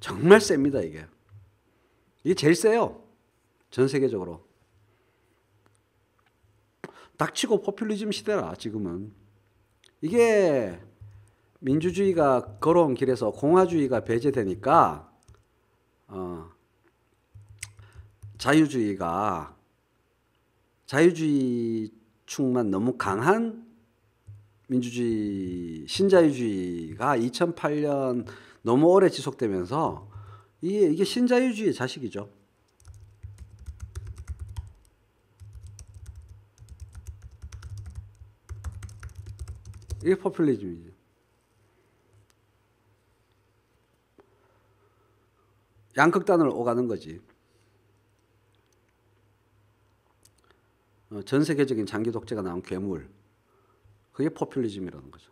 정말 셉니다. 이게 제일 세요. 전 세계적으로. 닥치고 포퓰리즘 시대라 지금은. 이게 민주주의가 걸어온 길에서 공화주의가 배제되니까 자유주의 축만 너무 강한 민주주의, 신자유주의가 2008년 너무 오래 지속되면서 이게 신자유주의의 자식이죠. 이게 포퓰리즘이죠. 양극단을 오가는 거지. 전 세계적인 장기 독재가 나온 괴물. 그게 포퓰리즘이라는 거죠.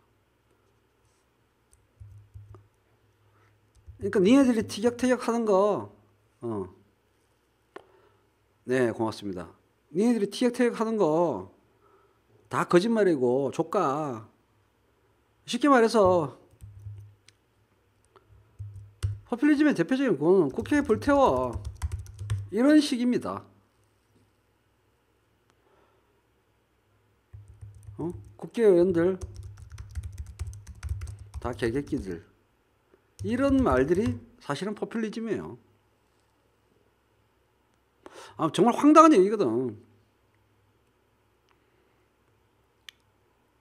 그러니까 니네들이 티격태격 하는 거, 네, 고맙습니다. 니네들이 티격태격 하는 거 다 거짓말이고 조까. 쉽게 말해서 포퓰리즘의 대표적인 건 국회에 불태워. 이런 식입니다. 국회의원들 다 개객기들. 이런 말들이 사실은 포퓰리즘이에요. 정말 황당한 얘기거든.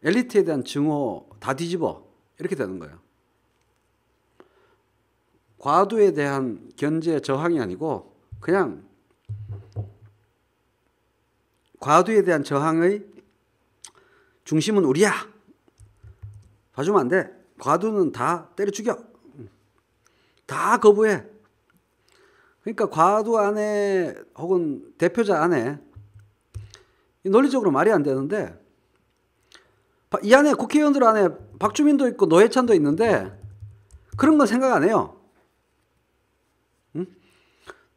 엘리트에 대한 증오 다 뒤집어. 이렇게 되는 거예요. 과도에 대한 견제 저항이 아니고 그냥 과도에 대한 저항의 중심은 우리야. 봐주면 안 돼. 과도는 다 때려 죽여. 다 거부해. 그러니까 과도 안에 혹은 대표자 안에 논리적으로 말이 안 되는데 이 안에 국회의원들 안에 박주민도 있고 노회찬도 있는데 그런 건 생각 안 해요. 응?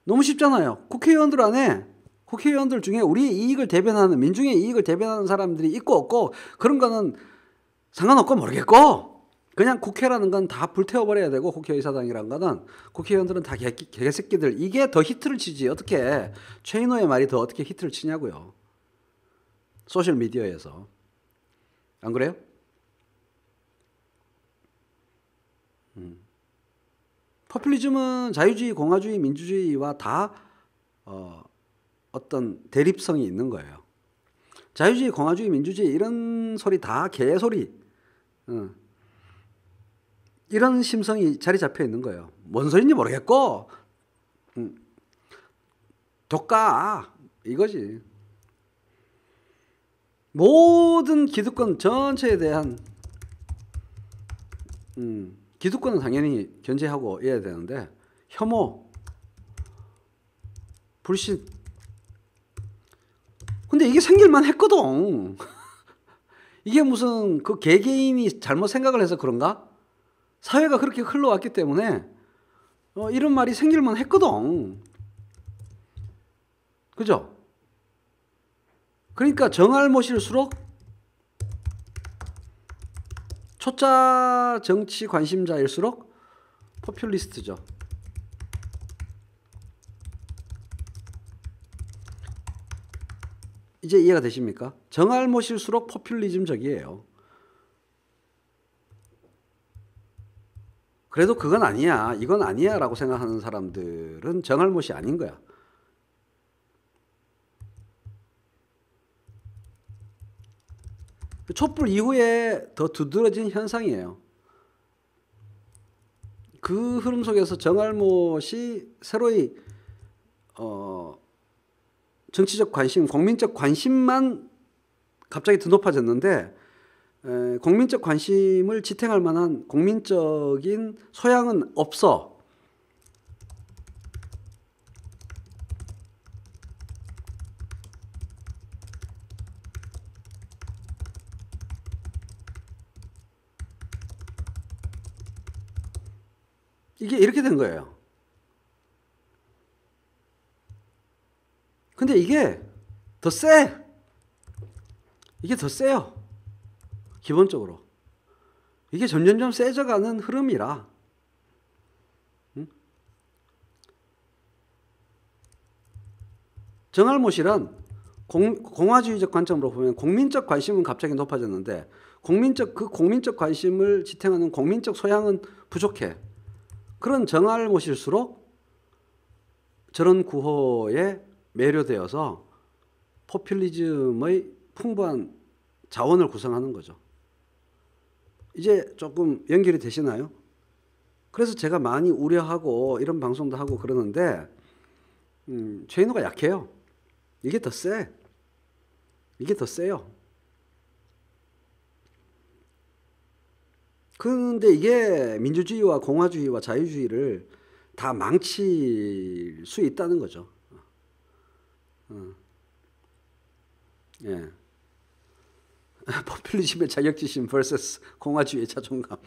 너무 쉽잖아요. 국회의원들 안에 국회의원들 중에 우리의 이익을 대변하는 민중의 이익을 대변하는 사람들이 있고 없고 그런 거는 상관없고 모르겠고 그냥 국회라는 건 다 불태워버려야 되고 국회의사당이라는 거는 국회의원들은 다 개새끼들 이게 더 히트를 치지 어떻게 최인호의 말이 더 어떻게 히트를 치냐고요. 소셜미디어에서. 안 그래요? 포퓰리즘은 자유주의, 공화주의, 민주주의와 다 어떤 대립성이 있는 거예요. 자유주의, 공화주의, 민주주의 이런 소리 다 개소리. 이런 심성이 자리 잡혀 있는 거예요. 뭔 소리인지 모르겠고 독가 이거지. 모든 기득권 전체에 대한 기득권은 당연히 견제하고 해야 되는데 혐오, 불신 근데 이게 생길만 했거든. 이게 무슨 그 개개인이 잘못 생각을 해서 그런가? 사회가 그렇게 흘러왔기 때문에 이런 말이 생길만 했거든. 그죠? 그러니까 정알못일수록 초짜 정치 관심자일수록 포퓰리스트죠. 이제 이해가 되십니까? 정알못일수록 포퓰리즘적이에요. 그래도 그건 아니야, 이건 아니야 라고 생각하는 사람들은 정알못이 아닌 거야. 촛불 이후에 더 두드러진 현상이에요. 그 흐름 속에서 정알못이 새로이 정치적 관심, 국민적 관심만 갑자기 더 높아졌는데 국민적 관심을 지탱할 만한 국민적인 소양은 없어. 이게 이렇게 된 거예요. 근데 이게 더 세. 이게 더 세요. 기본적으로. 이게 점점점 세져가는 흐름이라. 정알못이란 공화주의적 관점으로 보면 국민적 관심은 갑자기 높아졌는데 그 국민적 관심을 지탱하는 국민적 소양은 부족해. 그런 정알못일수록 저런 구호에 매료되어서 포퓰리즘의 풍부한 자원을 구성하는 거죠. 이제 조금 연결이 되시나요? 그래서 제가 많이 우려하고 이런 방송도 하고 그러는데 최인호가 약해요. 이게 더 세. 이게 더 세요. 그런데 이게 민주주의와 공화주의와 자유주의를 다 망칠 수 있다는 거죠. 예. 포퓰리즘의 자격지심 vs 공화주의의 자존감.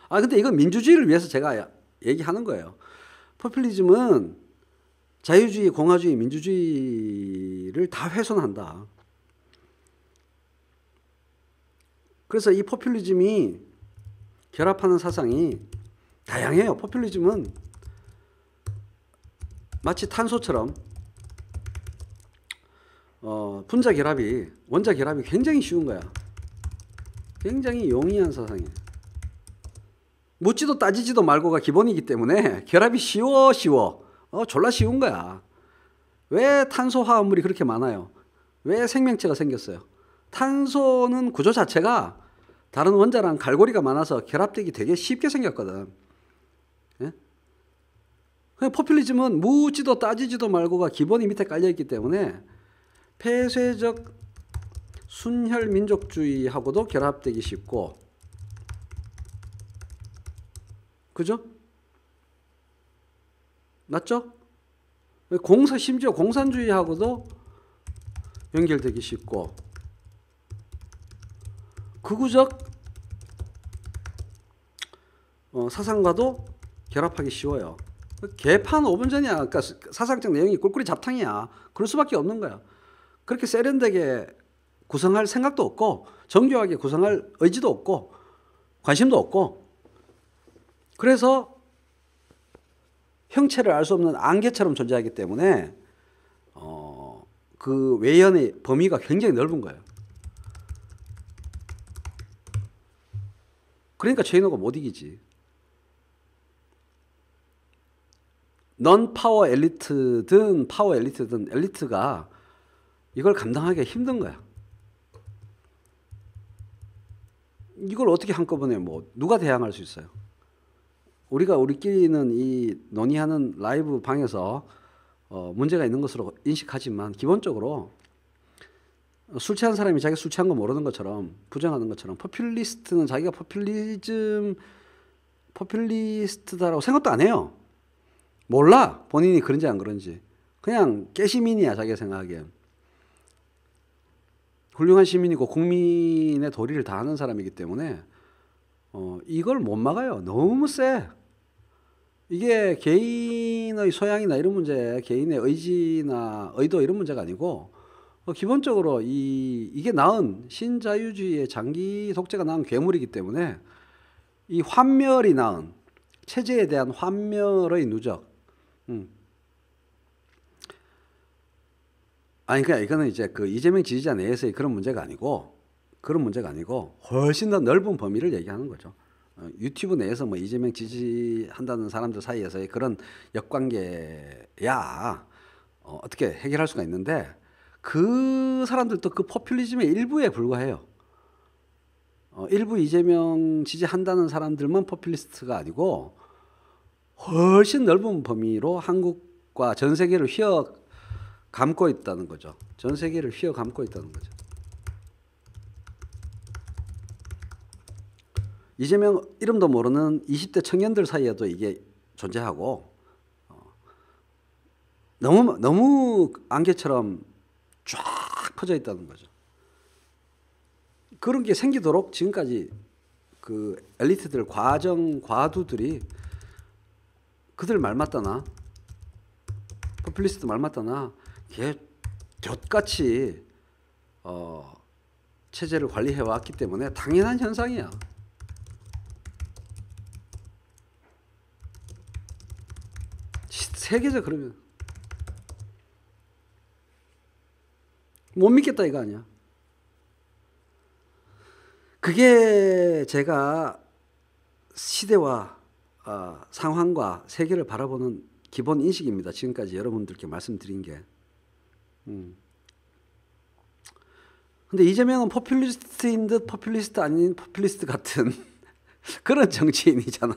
근데 이건 민주주의를 위해서 제가 얘기하는 거예요. 포퓰리즘은 자유주의, 공화주의, 민주주의를 다 훼손한다. 그래서 이 포퓰리즘이 결합하는 사상이 다양해요. 포퓰리즘은 마치 탄소처럼 분자 결합이, 원자 결합이 굉장히 쉬운 거야. 굉장히 용이한 사상이에요. 묻지도 따지지도 말고가 기본이기 때문에 결합이 쉬워. 졸라 쉬운 거야. 왜 탄소 화합물이 그렇게 많아요? 왜 생명체가 생겼어요? 탄소는 구조 자체가 다른 원자랑 갈고리가 많아서 결합되기 되게 쉽게 생겼거든. 예? 포퓰리즘은 묻지도 따지지도 말고가 기본이 밑에 깔려있기 때문에 폐쇄적 순혈 민족주의하고도 결합되기 쉽고, 그죠? 맞죠? 심지어 공산주의하고도 연결되기 쉽고, 극우적 사상과도 결합하기 쉬워요. 개판 5분 전이야. 그러니까 사상적 내용이 꿀꿀이 잡탕이야. 그럴 수밖에 없는 거야. 그렇게 세련되게 구성할 생각도 없고, 정교하게 구성할 의지도 없고, 관심도 없고, 그래서 형체를 알 수 없는 안개처럼 존재하기 때문에 그 외연의 범위가 굉장히 넓은 거예요. 그러니까 최인호가 못 이기지. 넌 파워 엘리트든 파워 엘리트든 엘리트가 이걸 감당하기가 힘든 거야. 이걸 어떻게 한꺼번에 누가 대항할 수 있어요? 우리끼리는 이 논의하는 라이브 방에서 문제가 있는 것으로 인식하지만, 기본적으로 술 취한 사람이 자기 술 취한 거 모르는 것처럼, 부정하는 것처럼, 포퓰리스트는 자기가 포퓰리스트다라고 생각도 안 해요. 몰라, 본인이 그런지 안 그런지. 그냥 깨시민이야, 자기가 생각하기엔. 훌륭한 시민이고 국민의 도리를 다하는 사람이기 때문에 이걸 못 막아요. 너무 세. 이게 개인의 소양이나 이런 문제, 개인의 의지나 의도 이런 문제가 아니고, 기본적으로 이게 낳은 신자유주의의 장기 독재가 낳은 괴물이기 때문에, 이 환멸이 낳은 체제에 대한 환멸의 누적. 그러니까 이거는 이제 그 이재명 지지자 내에서의 그런 문제가 아니고, 훨씬 더 넓은 범위를 얘기하는 거죠. 유튜브 내에서 이재명 지지한다는 사람들 사이에서의 그런 역관계야 어떻게 해결할 수가 있는데, 그 사람들도 그 포퓰리즘의 일부에 불과해요. 일부 이재명 지지한다는 사람들만 포퓰리스트가 아니고, 훨씬 넓은 범위로 한국과 전 세계를 휘어감고 있다는 거죠. 전 세계를 휘어감고 있다는 거죠. 이재명 이름도 모르는 20대 청년들 사이에도 이게 존재하고, 너무 안개처럼 쫙 퍼져 있다는 거죠. 그런 게 생기도록 지금까지 그 엘리트들, 과두들이 그들 말 맞다나, 포퓰리스트 말 맞다나, 걔 돛같이 체제를 관리해 왔기 때문에 당연한 현상이야. 세계적 그러면 못 믿겠다 이거 아니야. 그게 제가 시대와 상황과 세계를 바라보는 기본 인식입니다. 지금까지 여러분들께 말씀드린 게. 근데 이재명은 포퓰리스트인 듯 포퓰리스트 아닌 포퓰리스트 같은 그런 정치인이잖아.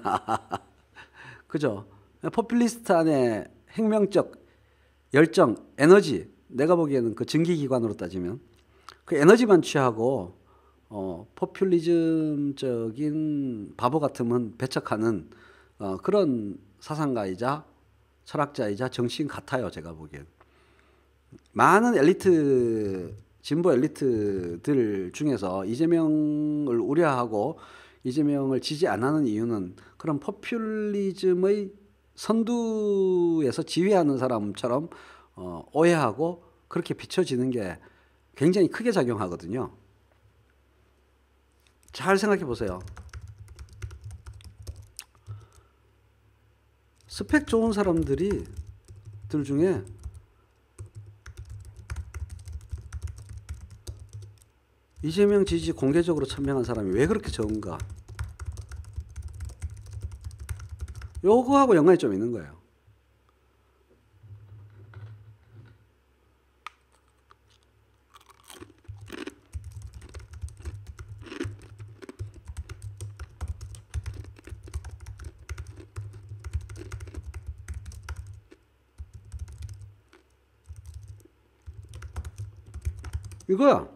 그죠? 포퓰리스트 안에 혁명적 열정, 에너지, 내가 보기에는 그 증기기관으로 따지면 그 에너지만 취하고 포퓰리즘적인 바보 같으면 배척하는 그런 사상가이자 철학자이자 정치인 같아요. 제가 보기엔. 많은 엘리트, 진보 엘리트들 중에서 이재명을 우려하고 이재명을 지지 안 하는 이유는 그런 포퓰리즘의 선두에서 지휘하는 사람처럼 오해하고 그렇게 비춰지는 게 굉장히 크게 작용하거든요. 잘 생각해 보세요. 스펙 좋은 사람들 중에 이재명 지지 공개적으로 천명한 사람이 왜 그렇게 적은가? 요거하고 연관이 좀 있는 거예요. 이거야.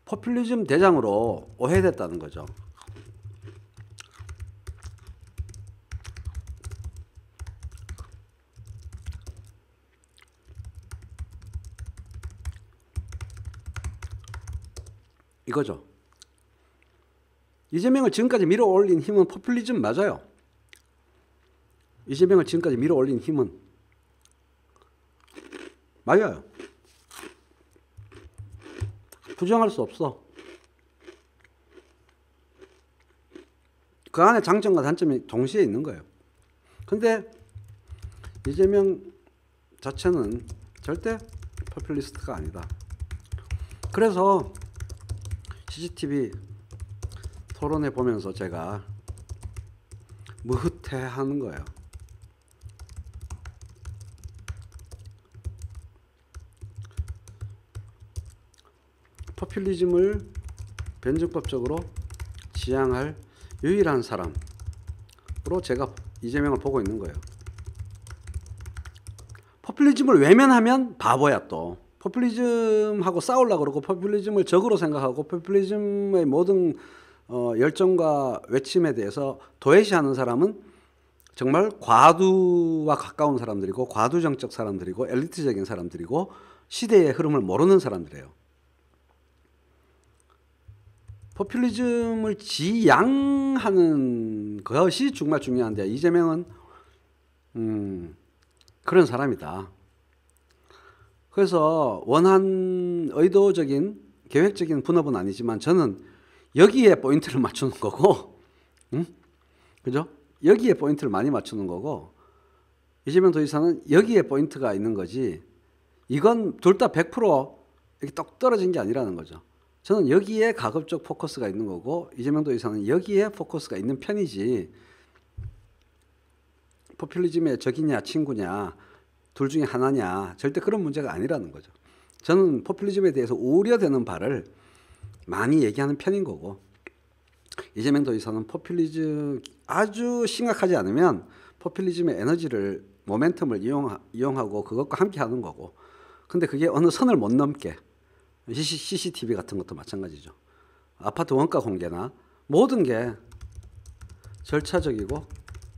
포퓰리즘 대장으로 오해됐다는 거죠. 이거죠. 이재명을 지금까지 밀어올린 힘은 포퓰리즘 맞아요. 이재명을 지금까지 밀어올린 힘은 맞아요. 부정할 수 없어. 그 안에 장점과 단점이 동시에 있는 거예요. 근데 이재명 자체는 절대 포퓰리스트가 아니다. 그래서 CCTV 토론회 보면서 제가 무흐해하는 거예요. 포퓰리즘을 변증법적으로 지향할 유일한 사람으로 제가 이재명을 보고 있는 거예요. 포퓰리즘을 외면하면 바보야 또. 포퓰리즘하고 싸우려고 그러고 포퓰리즘을 적으로 생각하고 포퓰리즘의 모든 열정과 외침에 대해서 도외시하는 사람은 정말 과두와 가까운 사람들이고 과두정적 사람들이고 엘리트적인 사람들이고 시대의 흐름을 모르는 사람들이에요. 포퓰리즘을 지양하는 것이 정말 중요한데 이재명은 그런 사람이다. 그래서 원한 의도적인 계획적인 분업은 아니지만 저는 여기에 포인트를 맞추는 거고, 그죠? 여기에 포인트를 많이 맞추는 거고, 이재명 도지사는 여기에 포인트가 있는 거지. 이건 둘 다 100% 이렇게 똑 떨어진 게 아니라는 거죠. 저는 여기에 가급적 포커스가 있는 거고, 이재명 도지사는 여기에 포커스가 있는 편이지. 포퓰리즘의 적이냐 친구냐 둘 중에 하나냐 절대 그런 문제가 아니라는 거죠. 저는 포퓰리즘에 대해서 우려되는 바를 많이 얘기하는 편인 거고 이재명 도지사는 포퓰리즘 아주 심각하지 않으면 포퓰리즘의 에너지를 모멘텀을 이용하고 그것과 함께 하는 거고 근데 그게 어느 선을 못 넘게 CCTV 같은 것도 마찬가지죠. 아파트 원가 공개나 모든 게 절차적이고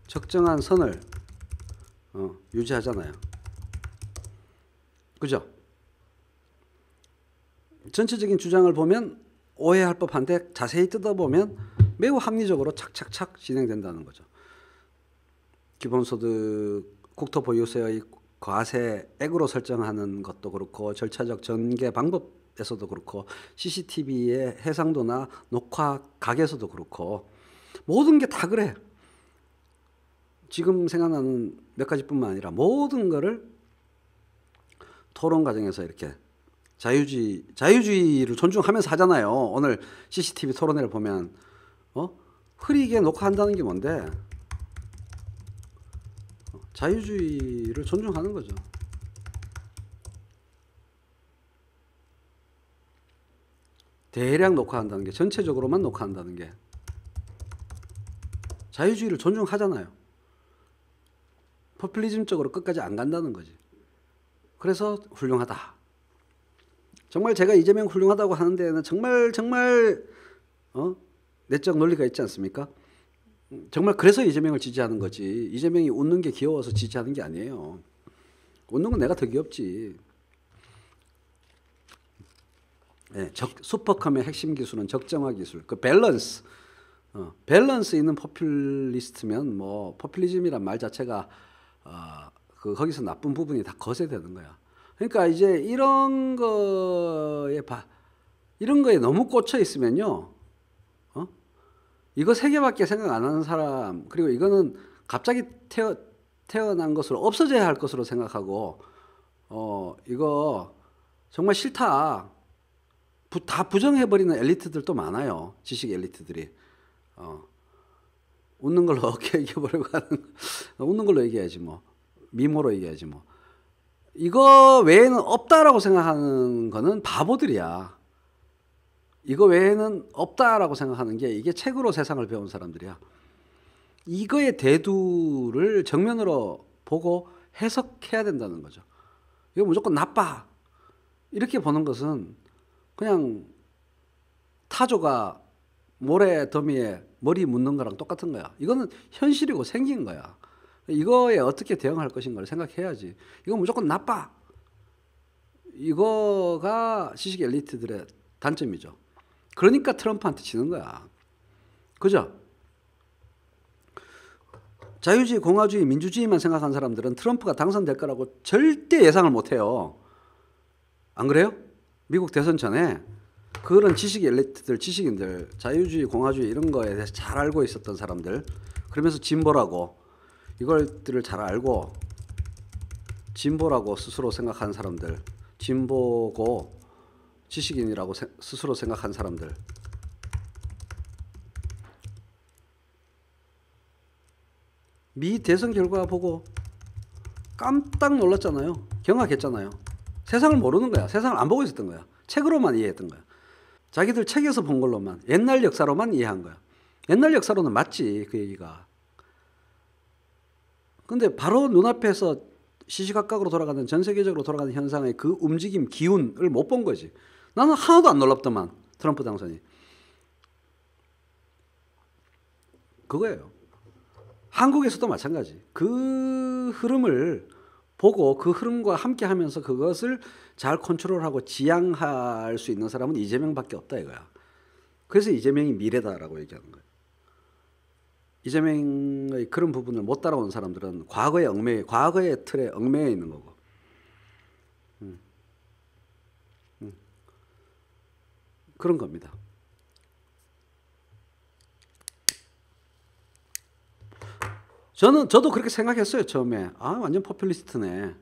적정한 선을 유지하잖아요. 그죠? 전체적인 주장을 보면 오해할 법한데 자세히 뜯어보면 매우 합리적으로 착착착 진행된다는 거죠. 기본소득 국토보유세의 과세액으로 설정하는 것도 그렇고 절차적 전개 방법에서도 그렇고 CCTV의 해상도나 녹화 각에서도 그렇고 모든 게 다 그래. 지금 생각나는 몇 가지뿐만 아니라 모든 거를 토론 과정에서 이렇게 자유주의를 존중하면서 하잖아요. 오늘 CCTV 토론회를 보면 흐리게 녹화한다는 게 뭔데? 자유주의를 존중하는 거죠. 대량 녹화한다는 게 전체적으로만 녹화한다는 게 자유주의를 존중하잖아요. 포퓰리즘적으로 끝까지 안 간다는 거지. 그래서 훌륭하다. 정말 제가 이재명 훌륭하다고 하는 데에는 정말 내적 논리가 있지 않습니까? 정말 그래서 이재명을 지지하는 거지. 이재명이 웃는 게 귀여워서 지지하는 게 아니에요. 웃는 건 내가 더 귀엽지. 네, 슈퍼컴의 핵심 기술은 적정화 기술. 그 밸런스. 밸런스 있는 포퓰리스트면 뭐 포퓰리즘이란 말 자체가 거기서 나쁜 부분이 다 거세되는 거야. 그러니까 이제 이런 거에 너무 꽂혀 있으면요. 이거 세 개밖에 생각 안 하는 사람, 그리고 이거는 갑자기 태어난 것으로 없어져야 할 것으로 생각하고, 이거 정말 싫다. 다 부정해버리는 엘리트들도 많아요. 지식 엘리트들이. 웃는 걸로 어깨 이겨버리고 하는, 웃는 걸로 얘기해야지 뭐. 미모로 얘기해야지 뭐. 이거 외에는 없다라고 생각하는 거는 바보들이야. 이거 외에는 없다라고 생각하는 게 이게 책으로 세상을 배운 사람들이야. 이거의 대두를 정면으로 보고 해석해야 된다는 거죠. 이거 무조건 나빠. 이렇게 보는 것은 그냥 타조가 모래 더미에 머리 묻는 거랑 똑같은 거야. 이거는 현실이고 생긴 거야. 이거에 어떻게 대응할 것인가를 생각해야지. 이거 무조건 나빠. 이거가 지식 엘리트들의 단점이죠. 그러니까 트럼프한테 지는 거야. 그죠? 자유주의, 공화주의, 민주주의만 생각한 사람들은 트럼프가 당선될 거라고 절대 예상을 못해요. 안 그래요? 미국 대선 전에 그런 지식 엘리트들, 지식인들, 자유주의, 공화주의 이런 거에 대해서 잘 알고 있었던 사람들, 그러면서 진보라고 이걸들을 잘 알고 진보라고 스스로 생각한 사람들, 진보고 지식인이라고 스스로 생각한 사람들, 미 대선 결과 보고 깜짝 놀랐잖아요. 경악했잖아요. 세상을 모르는 거야. 세상을 안 보고 있었던 거야. 책으로만 이해했던 거야. 자기들 책에서 본 걸로만, 옛날 역사로만 이해한 거야. 옛날 역사로는 맞지, 그 얘기가. 근데 바로 눈앞에서 시시각각으로 돌아가는, 전 세계적으로 돌아가는 현상의 그 움직임, 기운을 못 본 거지. 나는 하나도 안 놀랍더만, 트럼프 당선이. 그거예요. 한국에서도 마찬가지. 그 흐름을 보고 그 흐름과 함께 하면서 그것을 잘 컨트롤하고 지향할 수 있는 사람은 이재명밖에 없다 이거야. 그래서 이재명이 미래다라고 얘기하는 거예요. 이재명의 그런 부분을 못 따라온 사람들은 과거의 틀에 얽매여 있는 거고. 그런 겁니다. 저도 그렇게 생각했어요. 처음에. 아, 완전 포퓰리스트네.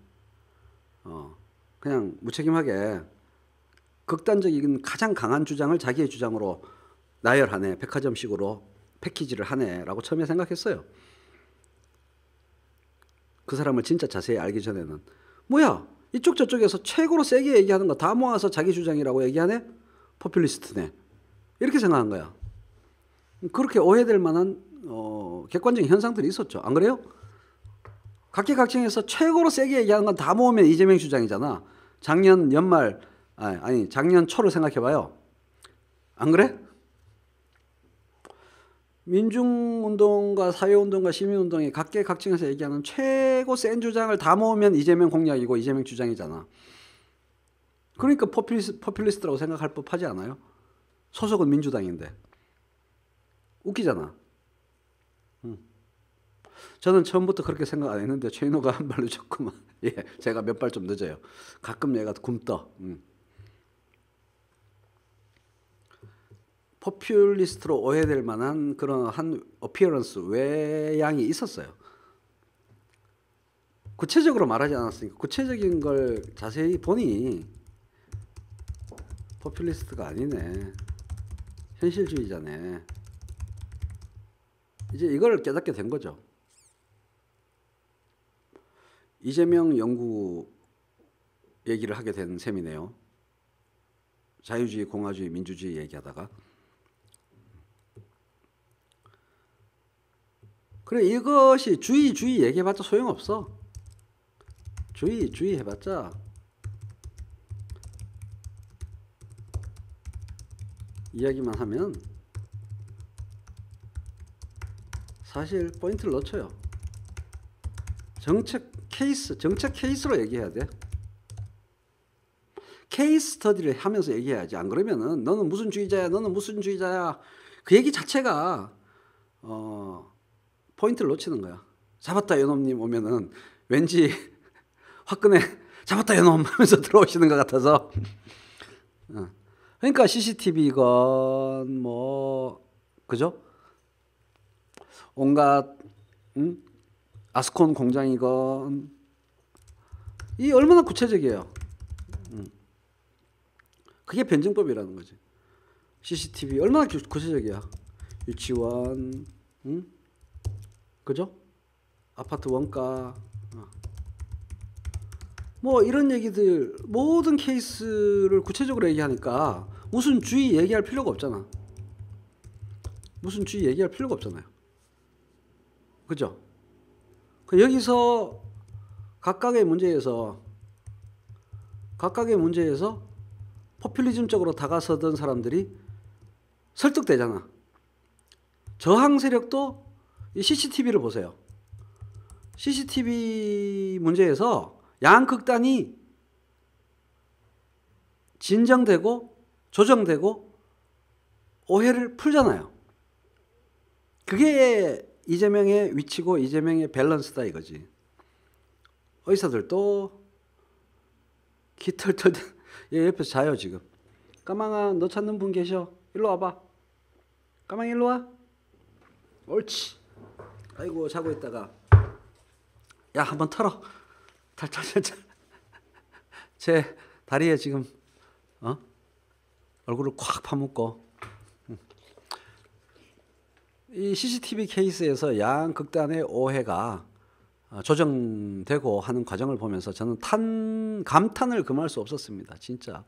그냥 무책임하게 극단적인 가장 강한 주장을 자기의 주장으로 나열하네. 백화점식으로 패키지를 하네 라고 처음에 생각했어요. 그 사람을 진짜 자세히 알기 전에는. 뭐야, 이쪽 저쪽에서 최고로 세게 얘기하는 거 다 모아서 자기 주장이라고 얘기하네? 포퓰리스트네. 이렇게 생각한 거야. 그렇게 오해될 만한 객관적인 현상들이 있었죠. 안 그래요? 각계각층에서 최고로 세게 얘기하는 건 다 모으면 이재명 주장이잖아. 작년 연말, 아니 작년 초를 생각해봐요. 안 그래? 민중운동과 사회운동과 시민운동이 각계각층에서 얘기하는 최고 센 주장을 다 모으면 이재명 공약이고 이재명 주장이잖아. 그러니까 포퓰리스트라고 생각할 법하지 않아요? 소속은 민주당인데. 웃기잖아. 저는 처음부터 그렇게 생각 안 했는데 최인호가 한 발로 쳤구만. 예, 제가 몇 발 좀 늦어요. 가끔 얘가 굼떠. 포퓰리스트로 오해될 만한 그런 한 어피어런스, 외양이 있었어요. 구체적으로 말하지 않았으니까 구체적인 걸 자세히 보니 포퓰리스트가 아니네. 현실주의자네. 이제 이걸 깨닫게 된 거죠. 이재명 연구 얘기를 하게 된 셈이네요. 자유주의, 공화주의, 민주주의 얘기하다가. 그래, 이것이 주의 얘기해봤자 소용없어. 주의 해봤자 이야기만 하면 사실 포인트를 놓쳐요. 정책 케이스로 얘기해야 돼. 케이스 스터디를 하면서 얘기해야지. 안 그러면은 너는 무슨 주의자야, 너는 무슨 주의자야. 그 얘기 자체가 포인트를 놓치는 거야. 잡았다 요놈님 오면은 왠지 화끈해 잡았다 요놈 하면서 들어오시는 것 같아서. 그러니까 CCTV건 뭐 그죠? 온갖 아스콘 공장이건 이 얼마나 구체적이에요. 그게 변증법이라는 거지. CCTV 얼마나 구체적이야. 유치원, 그죠? 아파트 원가, 뭐 이런 얘기들 모든 케이스를 구체적으로 얘기하니까 무슨 주의 얘기할 필요가 없잖아. 무슨 주의 얘기할 필요가 없잖아요. 그죠? 여기서 각각의 문제에서 포퓰리즘적으로 다가서던 사람들이 설득되잖아. 저항 세력도 이 CCTV를 보세요. CCTV 문제에서 양극단이 진정되고 조정되고 오해를 풀잖아요. 그게 이재명의 위치고 이재명의 밸런스다 이거지. 의사들도 기털털 얘 옆에서 자요 지금. 까망아 너 찾는 분 계셔? 일로 와봐. 까망이 일로 와. 옳지. 아이고 자고 있다가 야 한번 털어. 탈탈탈탈. 제 다리에 지금 얼굴을 콱 파묻고. 이 CCTV 케이스에서 양극단의 오해가 조정되고 하는 과정을 보면서 저는 감탄을 금할 수 없었습니다. 진짜.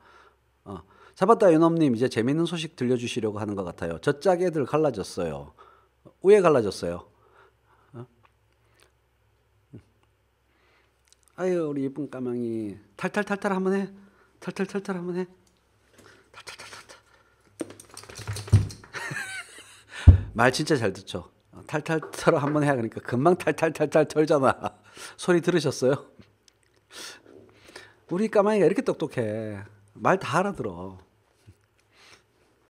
잡았다 윤엄님 이제 재밌는 소식 들려주시려고 하는 것 같아요. 저 짝애들 갈라졌어요. 왜 갈라졌어요? 아유 우리 예쁜 까망이 탈탈탈탈 한번 해. 탈탈탈탈 한번 해. 탈탈탈탈. 말 진짜 잘 듣죠. 탈탈탈 한번 해야 하니까 금방 탈탈탈탈 털잖아. 소리 들으셨어요? 우리 까망이가 이렇게 똑똑해. 말 다 알아들어.